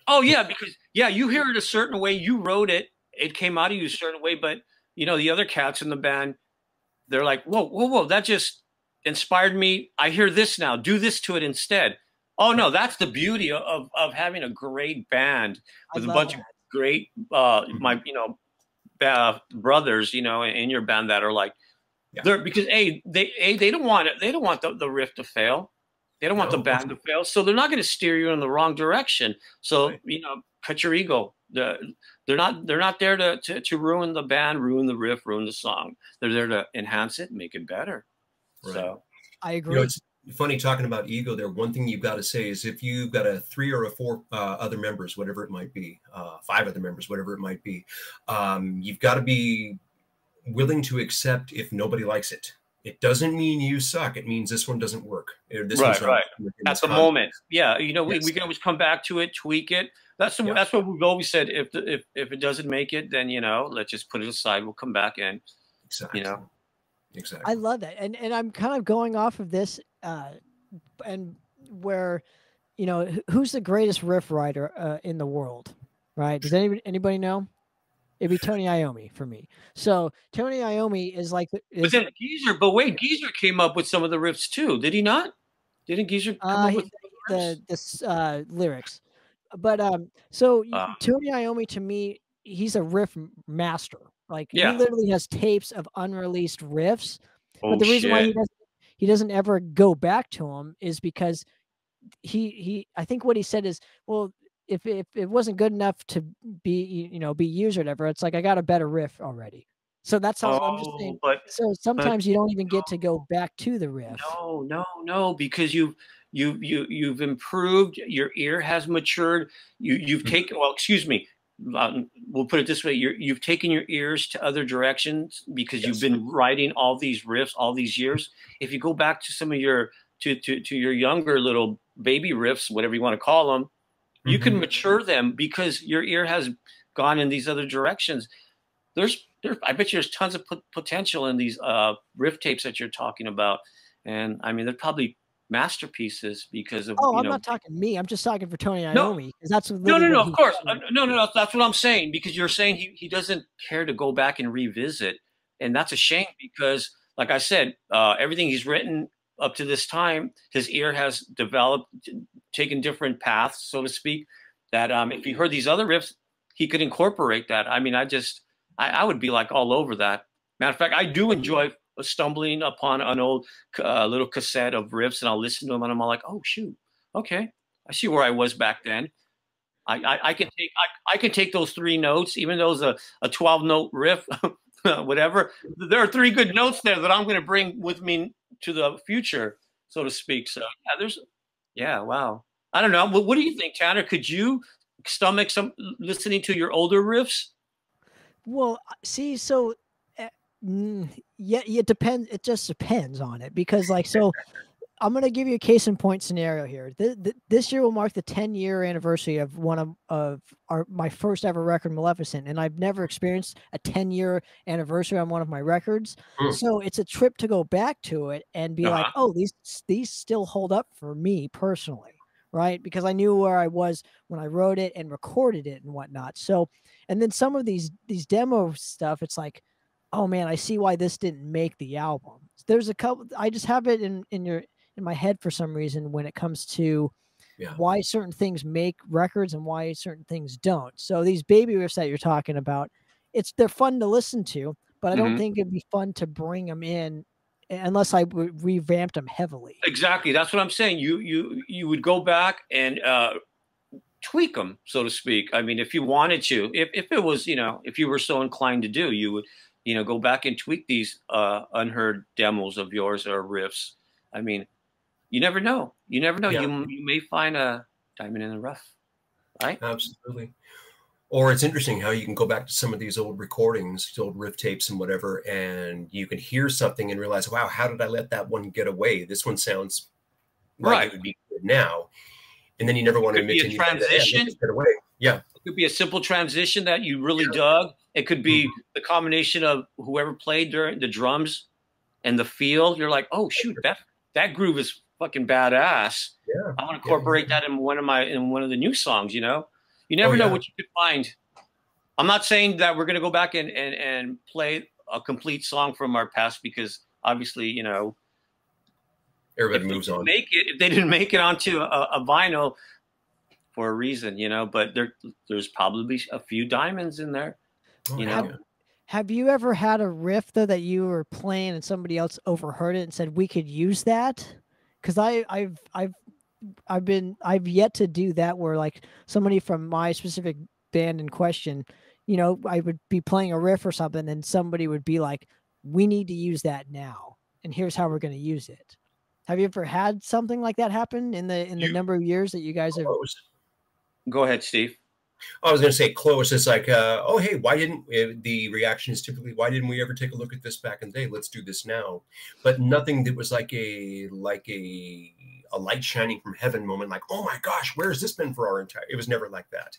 Oh yeah, because you hear it a certain way. You wrote it. It came out of you a certain way, but you know, the other cats in the band, they're like, whoa, that just inspired me. I hear this now. Do this to it instead. Oh no, that's the beauty of having a great band with a bunch of great brothers, you know, in your band that are like, they're because they don't want it. They don't want the riff to fail. They don't want the band to fail, so they're not going to steer you in the wrong direction. So you know, cut your ego. They're not there to ruin the band, ruin the riff, ruin the song. They're there to enhance it, make it better. Right. So I agree. You know, it's funny talking about ego there. One thing you've got to say is if you've got a 3 or a 4 other members, whatever it might be, 5 other members, whatever it might be, you've got to be willing to accept if nobody likes it. It doesn't mean you suck. It means this one doesn't work. Right. At the moment. Yeah. You know, we can always come back to it, tweak it. That's what we've always said. If it doesn't make it, then, you know, let's just put it aside. We'll come back in. Exactly. You know. Exactly. I love that. And I'm kind of going off of this and where, you know, who's the greatest riff writer in the world, right? Does anybody know? It'd be Tony Iommi for me. So Tony Iommi is like, Geezer came up with some of the riffs too, did he not? Didn't Geezer come up with the lyrics? But so Tony Iommi, to me, he's a riff master. Like he literally has tapes of unreleased riffs. But the reason why he doesn't ever go back to them is because I think what he said is, well, if it wasn't good enough to be used or whatever, it's like I got a better riff already. So that's how I'm just saying. So sometimes you don't even get to go back to the riff. No, because you've improved. Your ear has matured. You've taken. Well, excuse me. We'll put it this way: you've taken your ears to other directions because you've been writing all these riffs all these years. If you go back to some of your to your younger little baby riffs, whatever you want to call them, you can mature them because your ear has gone in these other directions. I bet you there's tons of potential in these riff tapes that you're talking about, and I mean they're probably masterpieces because of. I'm not talking me. I'm just talking for Tony Iommi. That's no. Of course, no. That's what I'm saying because you're saying he doesn't care to go back and revisit, and that's a shame because, like I said, everything he's written up to this time, his ear has developed, taken different paths, so to speak, that if he heard these other riffs, he could incorporate that. I mean, I would be like all over that. Matter of fact, I do enjoy stumbling upon an old little cassette of riffs, and I'll listen to them, and I'm all like, oh shoot, okay, I see where I was back then. I can take those 3 notes, even though it's a 12-note riff, whatever. There are 3 good notes there that I'm going to bring with me to the future, so to speak. So wow. I don't know. What do you think, Tanner? Could you stomach some listening to your older riffs? Well, see, so yeah, it depends. It just depends on it, because like, so I'm going to give you a case in point scenario here. This year will mark the 10-year anniversary of my first ever record, Maleficent, and I've never experienced a 10-year anniversary on one of my records. So it's a trip to go back to it and be like, oh, these still hold up for me personally, right? Because I knew where I was when I wrote it and recorded it and whatnot. So, and then some of these demo stuff, it's like, oh man, I see why this didn't make the album. There's a couple. I just have it in my head for some reason when it comes to why certain things make records and why certain things don't. So these baby riffs that you're talking about, they're fun to listen to, but I don't think it'd be fun to bring them in unless I revamped them heavily. Exactly. That's what I'm saying. You would go back and tweak them, so to speak. I mean, if you wanted to, if it was, if you were so inclined to do, you would, go back and tweak these unheard demos of yours or riffs. I mean, you never know. You never know. Yeah. You may find a diamond in the rough, right? Absolutely. Or it's interesting how you can go back to some of these old recordings, old riff tapes and whatever, and you can hear something and realize, wow, how did I let that one get away? This one sounds like it would be good now. And then you never want to admit to transition. Get away. Yeah. It could be a simple transition that you really dug. It could be the combination of whoever played during the drums and the feel. You're like, oh shoot, that groove is fucking badass. Yeah. I want to incorporate that in one of the new songs, You never know what you could find. I'm not saying that we're going to go back and play a complete song from our past, because obviously, everybody moves on. If they didn't make it onto a vinyl for a reason, but there's probably a few diamonds in there, Have you ever had a riff though that you were playing and somebody else overheard it and said we could use that? Because I've yet to do that, where like somebody from my specific band in question, I would be playing a riff or something and somebody would be like, we need to use that now, and here's how we're going to use it. Have you ever had something like that happen in the number of years that you guys have? Go ahead, Steve. I was going to say close. It's like, oh, hey, why didn't the reaction is typically, why didn't we ever take a look at this back in the day? Let's do this now. But nothing that was like a light shining from heaven moment, like, oh my gosh, where has this been for our entire? It was never like that.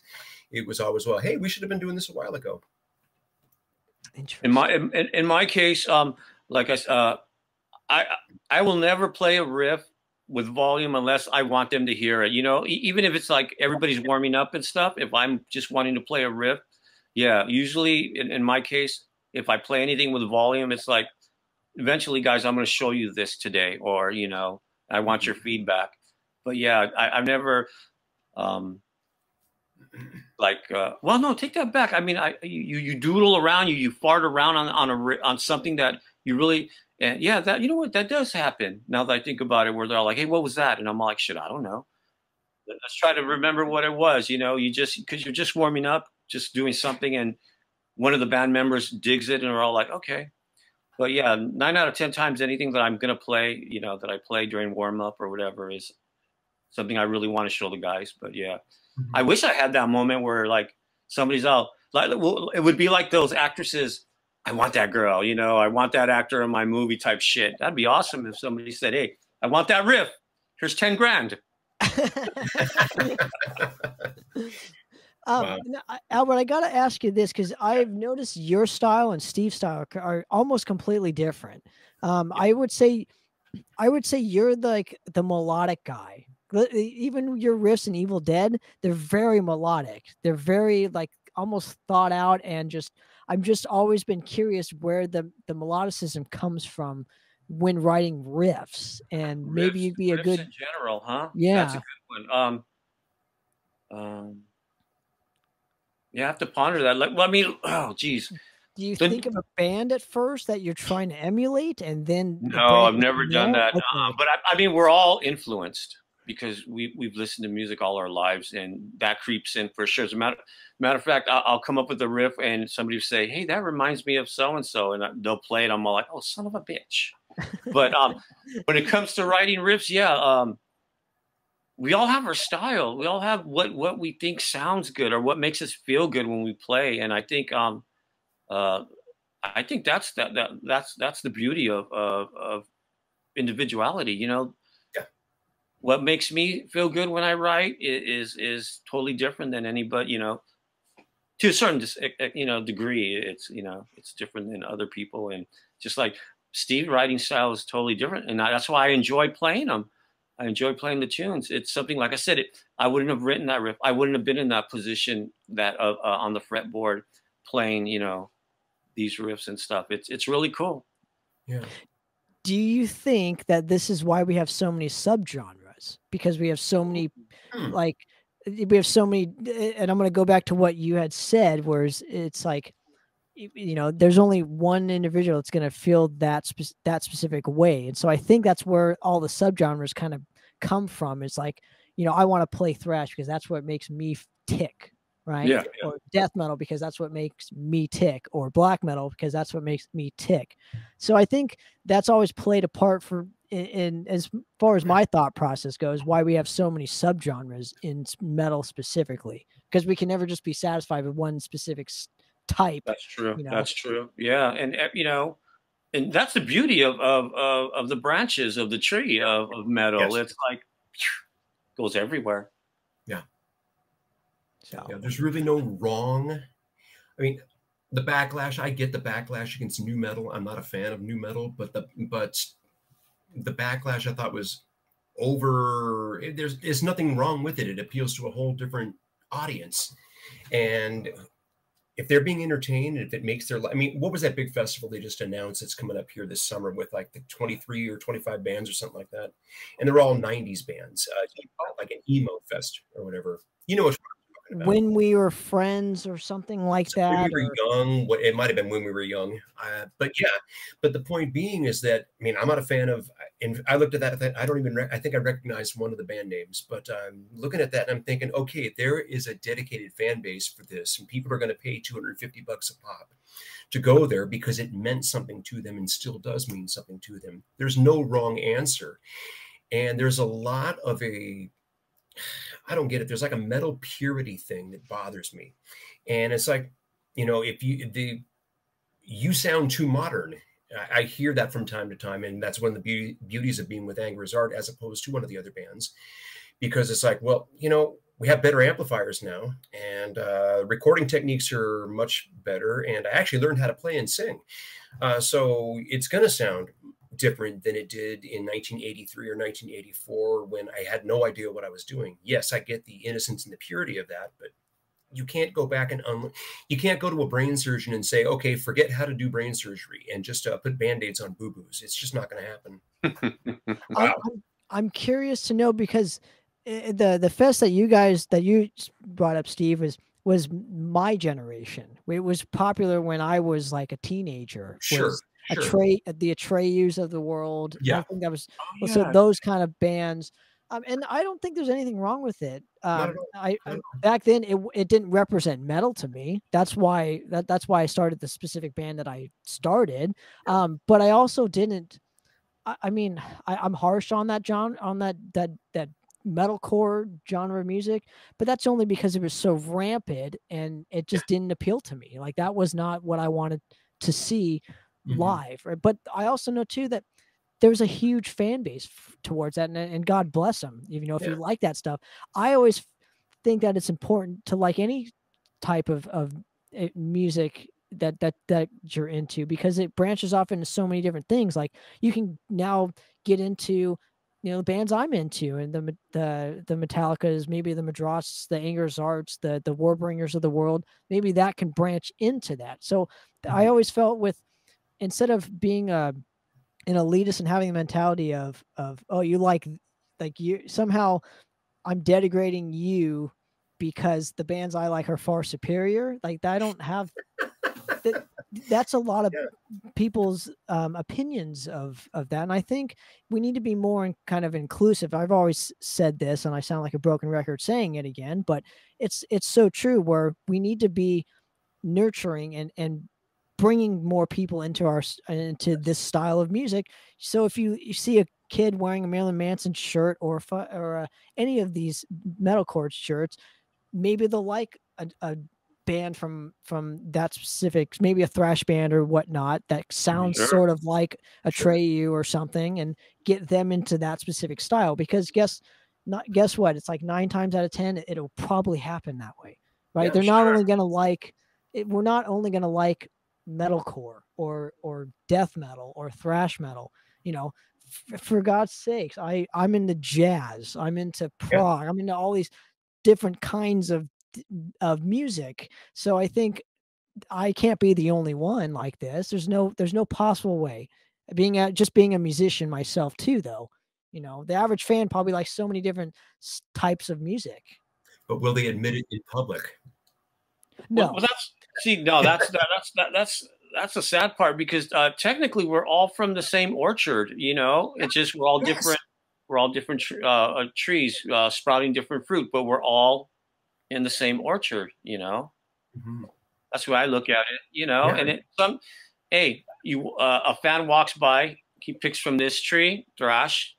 It was always, well, hey, we should have been doing this a while ago. Interesting. In my case, like I will never play a riff with volume unless I want them to hear it. Even if it's like everybody's warming up and stuff, if I'm just wanting to play a riff, usually in my case, if I play anything with volume, it's like, eventually, guys, I'm going to show you this today, or, I want your feedback. But I've never, well, no, take that back. I mean, you doodle around, you fart around on something that you really. And that, what, that does happen. Now that I think about it, where they're all like, hey, what was that? And I'm like, shit, I don't know. Let's try to remember what it was. Because you're just warming up, just doing something, and one of the band members digs it, and we're all like, okay. But 9 out of 10 times, anything that I'm going to play, that I play during warm up or whatever, is something I really want to show the guys. But I wish I had that moment where like somebody's out, like, it would be like those actresses. I want that girl, I want that actor in my movie type shit. That'd be awesome if somebody said, hey, I want that riff. Here's 10 grand. Wow. Albert, I got to ask you this, because I've noticed your style and Steve's style are almost completely different. I would say you're like the melodic guy. Even your riffs in Evil Dead, they're very melodic. They're very like almost thought out, and I've just always been curious where the melodicism comes from when writing riffs, and maybe you'd be a Riffs good, in general, huh? That's a yeah. good one. Um, yeah, I have to ponder that. Like, well, I mean, oh, geez. Do you The, think of a band at first that you're trying to emulate and then it no, I've branches never from done there? that. Okay. But I mean, we're all influenced because we've listened to music all our lives, and that creeps in for sure. As a matter of fact, I'll come up with a riff, and somebody will say, "Hey, that reminds me of so and so," and they'll play it. I'm all like, "Oh, son of a bitch!" But when it comes to writing riffs, yeah, we all have our style. We all have what we think sounds good or what makes us feel good when we play, and uh, I think that's the beauty of individuality. You know, Yeah. what makes me feel good when I write is totally different than anybody. You know, to a certain degree, it's different than other people, and just like Steve's writing style is totally different, and that's why I enjoy playing them. I enjoy playing the tunes. It's something like I said. I wouldn't have written that riff. I wouldn't have been in that position that on the fretboard playing. These riffs and stuff. It's really cool. Yeah. Do you think that this is why we have so many subgenres? Because we have so many, Hmm. like, we have so many, and I'm going to go back to what you had said, whereas it's like, there's only one individual that's going to feel that specific way. And so I think that's where all the subgenres kind of come from. It's like, I want to play thrash because that's what makes me tick, right? Yeah. Or death metal because that's what makes me tick, or black metal because that's what makes me tick. So I think that's always played a part in as far as my thought process goes, why we have so many subgenres in metal specifically, because we can never just be satisfied with one specific type. That's true. You know, That's true. Yeah, and and that's the beauty of the branches of the tree of metal. Yes. It's like goes everywhere. Yeah. so Yeah. There's really no wrong. I mean, the backlash. I get the backlash against new metal. I'm not a fan of new metal, but the backlash I thought was over. There's nothing wrong with it. It appeals to a whole different audience, and if they're being entertained, and if it makes their, I mean, what was that big festival they just announced that's coming up here this summer with like the 23 or 25 bands or something like that, and they're all 90s bands, like an emo fest or whatever. You know what I'm talking about? when we were friends or something like So when that, we were young, it might have been when we were young, but yeah. But the point being is that, I mean, I'm not a fan of. And I looked at that. I don't even. I think I recognized one of the band names, but I'm looking at that and I'm thinking, okay, there is a dedicated fan base for this, and people are going to pay $250 a pop to go there because it meant something to them and still does mean something to them. There's no wrong answer, and there's a lot of I don't get it. There's like a metal purity thing that bothers me. And it's like, if you sound too modern. I hear that from time to time. And that's one of the beauties of being with Anger is Art as opposed to one of the other bands, because it's like, well, we have better amplifiers now, and recording techniques are much better. And I actually learned how to play and sing. So it's going to sound different than it did in 1983 or 1984 when I had no idea what I was doing. Yes, I get the innocence and the purity of that, but you can't go back and you can't go to a brain surgeon and say, okay, forget how to do brain surgery and just put band-aids on boo-boos. It's just not going to happen. Wow. I'm curious to know, because the fest that you brought up, Steve, was my generation. It was popular when I was like a teenager. Sure. Was Sure. the Atreyus of the world. Yeah. I think that was Yeah. so those kind of bands. And I don't think there's anything wrong with it. Not at all. I back then it didn't represent metal to me. That's why I started the specific band that I started. But I also didn't. I mean, I'm harsh on that that metalcore genre of music, but that's only because it was so rampant and it just didn't appeal to me. Like, that was not what I wanted to see live. Right? But I also know too that there's a huge fan base towards that, and God bless them. If you like that stuff, I always think that it's important to like any type of music that you're into, because it branches off into so many different things. Like, you can now get into the bands I'm into, and the Metallicas, maybe the Madras, the Anger's Arts, the Warbringers of the world. Maybe that can branch into that. So I always felt instead of being and elitist and having the mentality of oh, you like you somehow I'm denigrating you because the bands I like are far superior. Like I don't have that. That's a lot of Yeah. people's opinions of that, and I think we need to be more kind of inclusive. I've always said this, and I sound like a broken record saying it again, but it's so true. Where we need to be nurturing and bringing more people into into this style of music. So if you see a kid wearing a Marilyn Manson shirt or any of these metalcore shirts, maybe they'll like a band from that specific, maybe a thrash band or whatnot that sounds Sure. sort of like a Sure. Treyu or something, and get them into that specific style. Because guess what? It's like 9 times out of 10, it'll probably happen that way, right? Yeah, They're not sure. only gonna like it, we're not only gonna like metalcore or death metal or thrash metal, you know. For God's sakes, I'm into jazz, I'm into Yeah. prog, I'm into all these different kinds of music. So I think I can't be the only one like this. There's no possible way. Being a musician myself too, though. The average fan probably likes so many different types of music. But will they admit it in public? No. That's see, no, that's the sad part because technically we're all from the same orchard. It's just we're all Yes. different. We're all different trees sprouting different fruit, but we're all in the same orchard. Mhm. That's the way I look at it. Yeah. And hey, a fan walks by, he picks from this tree, thrash,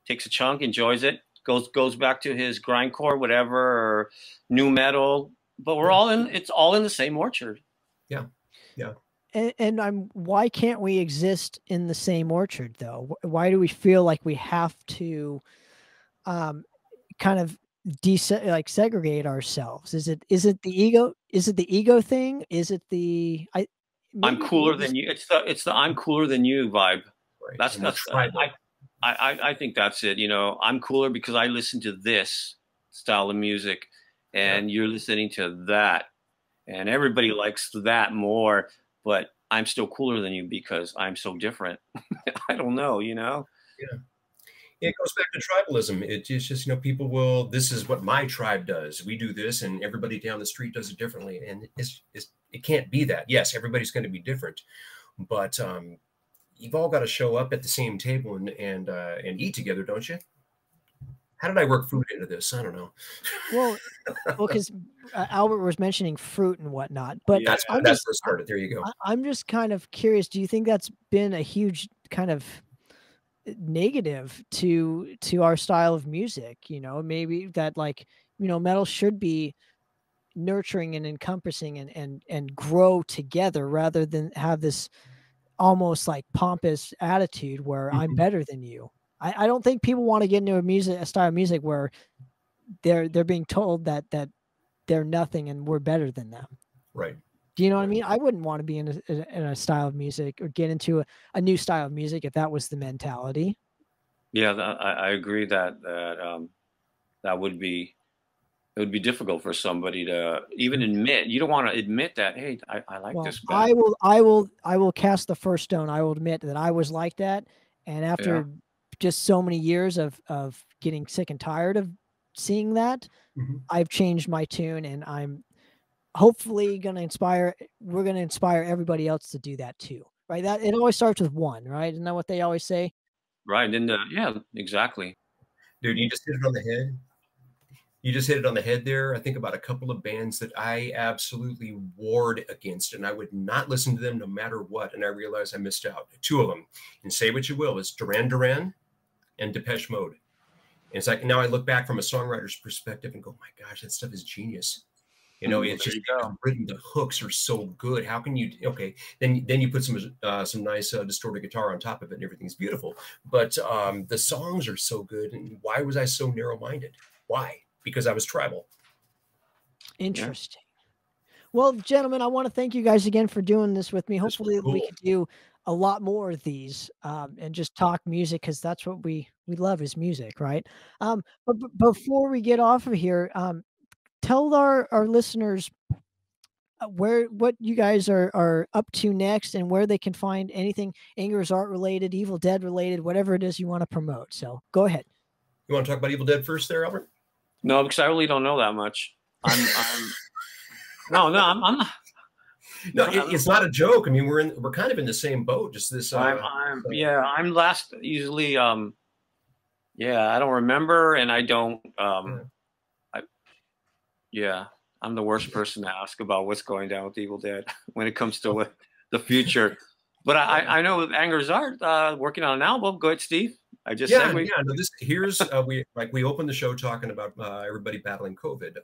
takes a chunk, enjoys it, goes back to his grindcore, whatever, or new metal. But Yeah. it's all in the same orchard. Yeah. Yeah. And why can't we exist in the same orchard though? Why do we feel like we have to um kind of like segregate ourselves? Is it the ego? Is it the ego thing? Is it the I I'm maybe cooler than you. It's the I'm cooler than you vibe. Right. That's And we're that's tribal. I think that's it. I'm cooler because I listen to this style of music, Yeah. and you're listening to that, and everybody likes that more. But I'm still cooler than you because I'm so different. I don't know. Yeah. It goes back to tribalism. It's just, people will, this is what my tribe does. We do this, and everybody down the street does it differently. And it can't be that. Yes, everybody's going to be different, but you've all got to show up at the same table and eat together, don't you? How did I work food into this? I don't know. well, because Albert was mentioning fruit and whatnot, but Yeah. That's where it started. There you go. I'm just kind of curious. Do you think that's been a huge kind of negative to our style of music? Maybe that, like, metal should be nurturing and encompassing and grow together rather than have this almost like pompous attitude where I'm Mhm. better than you. I don't think people want to get into a style of music where they're being told that they're nothing and we're better than them. Right. Do you know what I mean? I wouldn't want to be in a style of music or get into a new style of music if that was the mentality. Yeah, I agree that would be it would be difficult for somebody to even admit. You don't want to admit that. Hey, I like Well, this band. I will cast the first stone. I will admit that I was like that, and Yeah. after just so many years of getting sick and tired of seeing that, Mhm. I've changed my tune, and I'm hopefully going to inspire. We're going to inspire everybody else to do that too, right? That it always starts with one, right? Isn't that what they always say? Right. And yeah, exactly. Dude, you just hit it on the head. You just hit it on the head there. I think about a couple of bands that I absolutely warred against, and I would not listen to them no matter what. And I realized I missed out. Two of them, and say what you will, it's Duran Duran and Depeche Mode. And it's like now I look back from a songwriter's perspective and go, my gosh, that stuff is genius. Well, It's there just you go. written. The hooks are so good. How can you? Okay, then you put some nice distorted guitar on top of it, and everything's beautiful. But the songs are so good. And why was I so narrow minded? Why? Because I was tribal. Yeah. Interesting. Well, gentlemen, I want to thank you guys again for doing this with me. This was Hopefully, we cool. could do a lot more of these and just talk music because that's what we love is music, right? But before we get off of here, tell our listeners what you guys are up to next, and where they can find anything Anger's Art related, Evil Dead related, whatever it is you want to promote. So go ahead. You want to talk about Evil Dead first there, Albert? No, because I really don't know that much. No, I'm not. No, it's not a joke. I mean, we're kind of in the same boat. Just this. I'm last usually. Yeah, I don't remember, and I don't. I'm the worst person to ask about what's going down with Evil Dead when it comes to the future. But I know with Anger's Art working on an album. Go ahead, Steve. I just No, here's we opened the show talking about everybody battling COVID.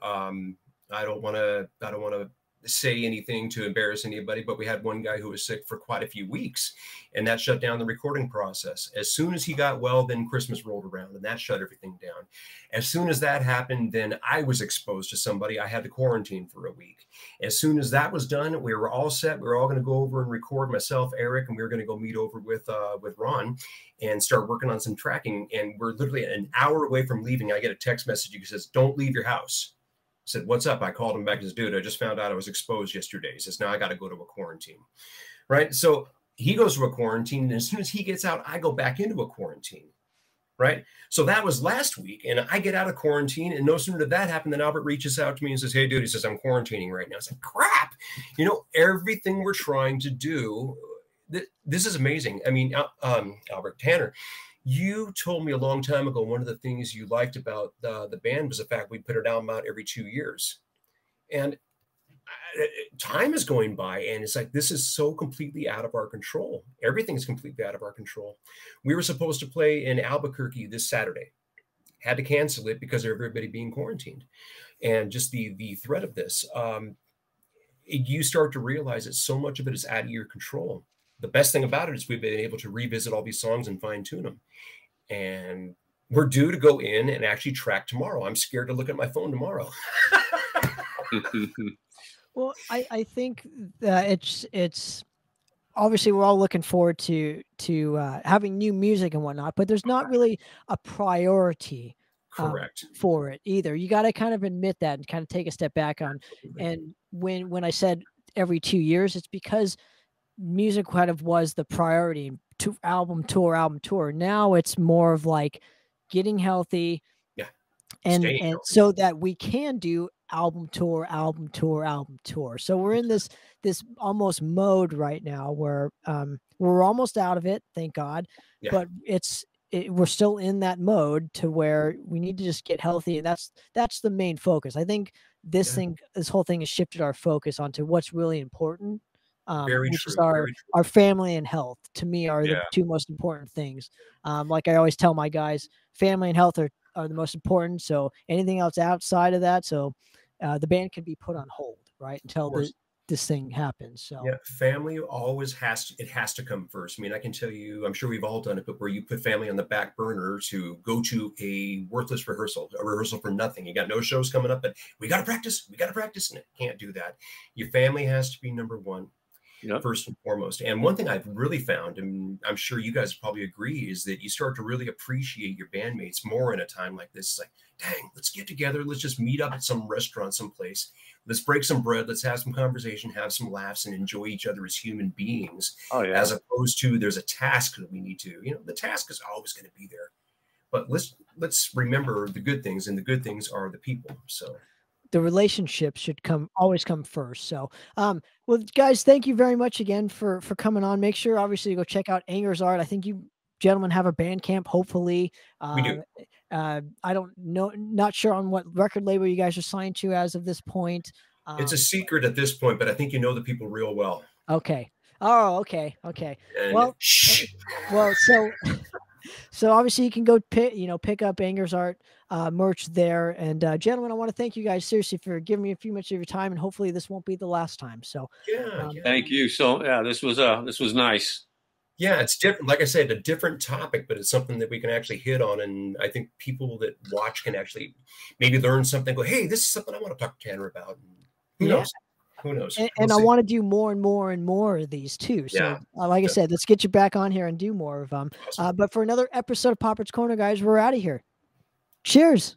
I don't want to say anything to embarrass anybody, but we had one guy who was sick for quite a few weeks, and that shut down the recording process. As soon as he got well, then Christmas rolled around, and that shut everything down. As soon as that happened, then I was exposed to somebody. I had to quarantine for a week. As soon as that was done, we were all set. We were all going to go over and record, myself, Eric, and we were going to go meet over with Ron and start working on some tracking. And we're literally an hour away from leaving. I get a text message that says, "Don't leave your house." I said, "What's up?" I called him back. He says, "Dude, I just found out I was exposed yesterday." He says, "Now I got to go to a quarantine." Right. So he goes to a quarantine. And as soon as he gets out, I go back into a quarantine. Right. So that was last week. And I get out of quarantine. And no sooner did that happen than Albert reaches out to me and says, "Hey, dude," he says, "I'm quarantining right now." I said, "Crap." Everything we're trying to do. This is amazing. I mean, Albert Tanner, you told me a long time ago one of the things you liked about the band was the fact we put an album out every 2 years. And time is going by, and it's like, this is so completely out of our control. Everything is completely out of our control. We were supposed to play in Albuquerque this Saturday. Had to cancel it because of everybody being quarantined. And just the threat of this, you start to realize that so much of it is out of your control. The best thing about it is we've been able to revisit all these songs and fine tune them. And we're due to go in and actually track tomorrow. I'm scared to look at my phone tomorrow. Well, I think that it's obviously we're all looking forward to having new music and whatnot, but there's not really a priority Correct. For it either. You got to kind of admit that and kind of take a step back on. Absolutely. And when I said every 2 years, it's because music kind of was the priority to album tour. Now it's more of like getting healthy, and so that we can do album tour. So we're in this almost mode right now where we're almost out of it, thank God. Yeah. But we're still in that mode to where we need to just get healthy, and that's the main focus. I think this whole thing has shifted our focus onto what's really important. Which is our family and health, to me, are the two most important things. Like I always tell my guys, family and health are the most important. So anything else outside of that, so the band can be put on hold, right, until this thing happens. So yeah, family always has to come first. I mean, I can tell you, I'm sure we've all done it, but where you put family on the back burner to go to a worthless rehearsal, a rehearsal for nothing. You got no shows coming up, but we got to practice, and it can't do that. Your family has to be number one. First and foremost. And one thing I've really found, and I'm sure you guys probably agree, is that you start to really appreciate your bandmates more in a time like this. It's like, dang, let's get together. Let's just meet up at some restaurant, someplace. Let's break some bread. Let's have some conversation, have some laughs, and enjoy each other as human beings. Oh, yeah. As opposed to there's a task that we need to, the task is always going to be there. But let's remember the good things, and the good things are the people. So the relationship should always come first. So, well, guys, thank you very much again for coming on. Make sure, obviously, to go check out Anger's Art. I think you gentlemen have a Bandcamp, hopefully. We do. I don't know, not sure on what record label you guys are signed to as of this point. It's a secret at this point, but I think you know the people real well. Okay. Oh, okay. And well, so obviously you can go pick up Anger's Art merch there. And gentlemen, I want to thank you guys seriously for giving me a few minutes of your time, and hopefully this won't be the last time. So thank you. So this was nice. Yeah, it's different. Like I said, a different topic, but it's something that we can actually hit on. And I think people that watch can actually maybe learn something, go, hey, this is something I want to talk to Tanner about. And who knows? And I want to do more and more and more of these too. So like I said, let's get you back on here and do more of them. Awesome. But for another episode of Popper's Corner, guys, we're out of here. Cheers.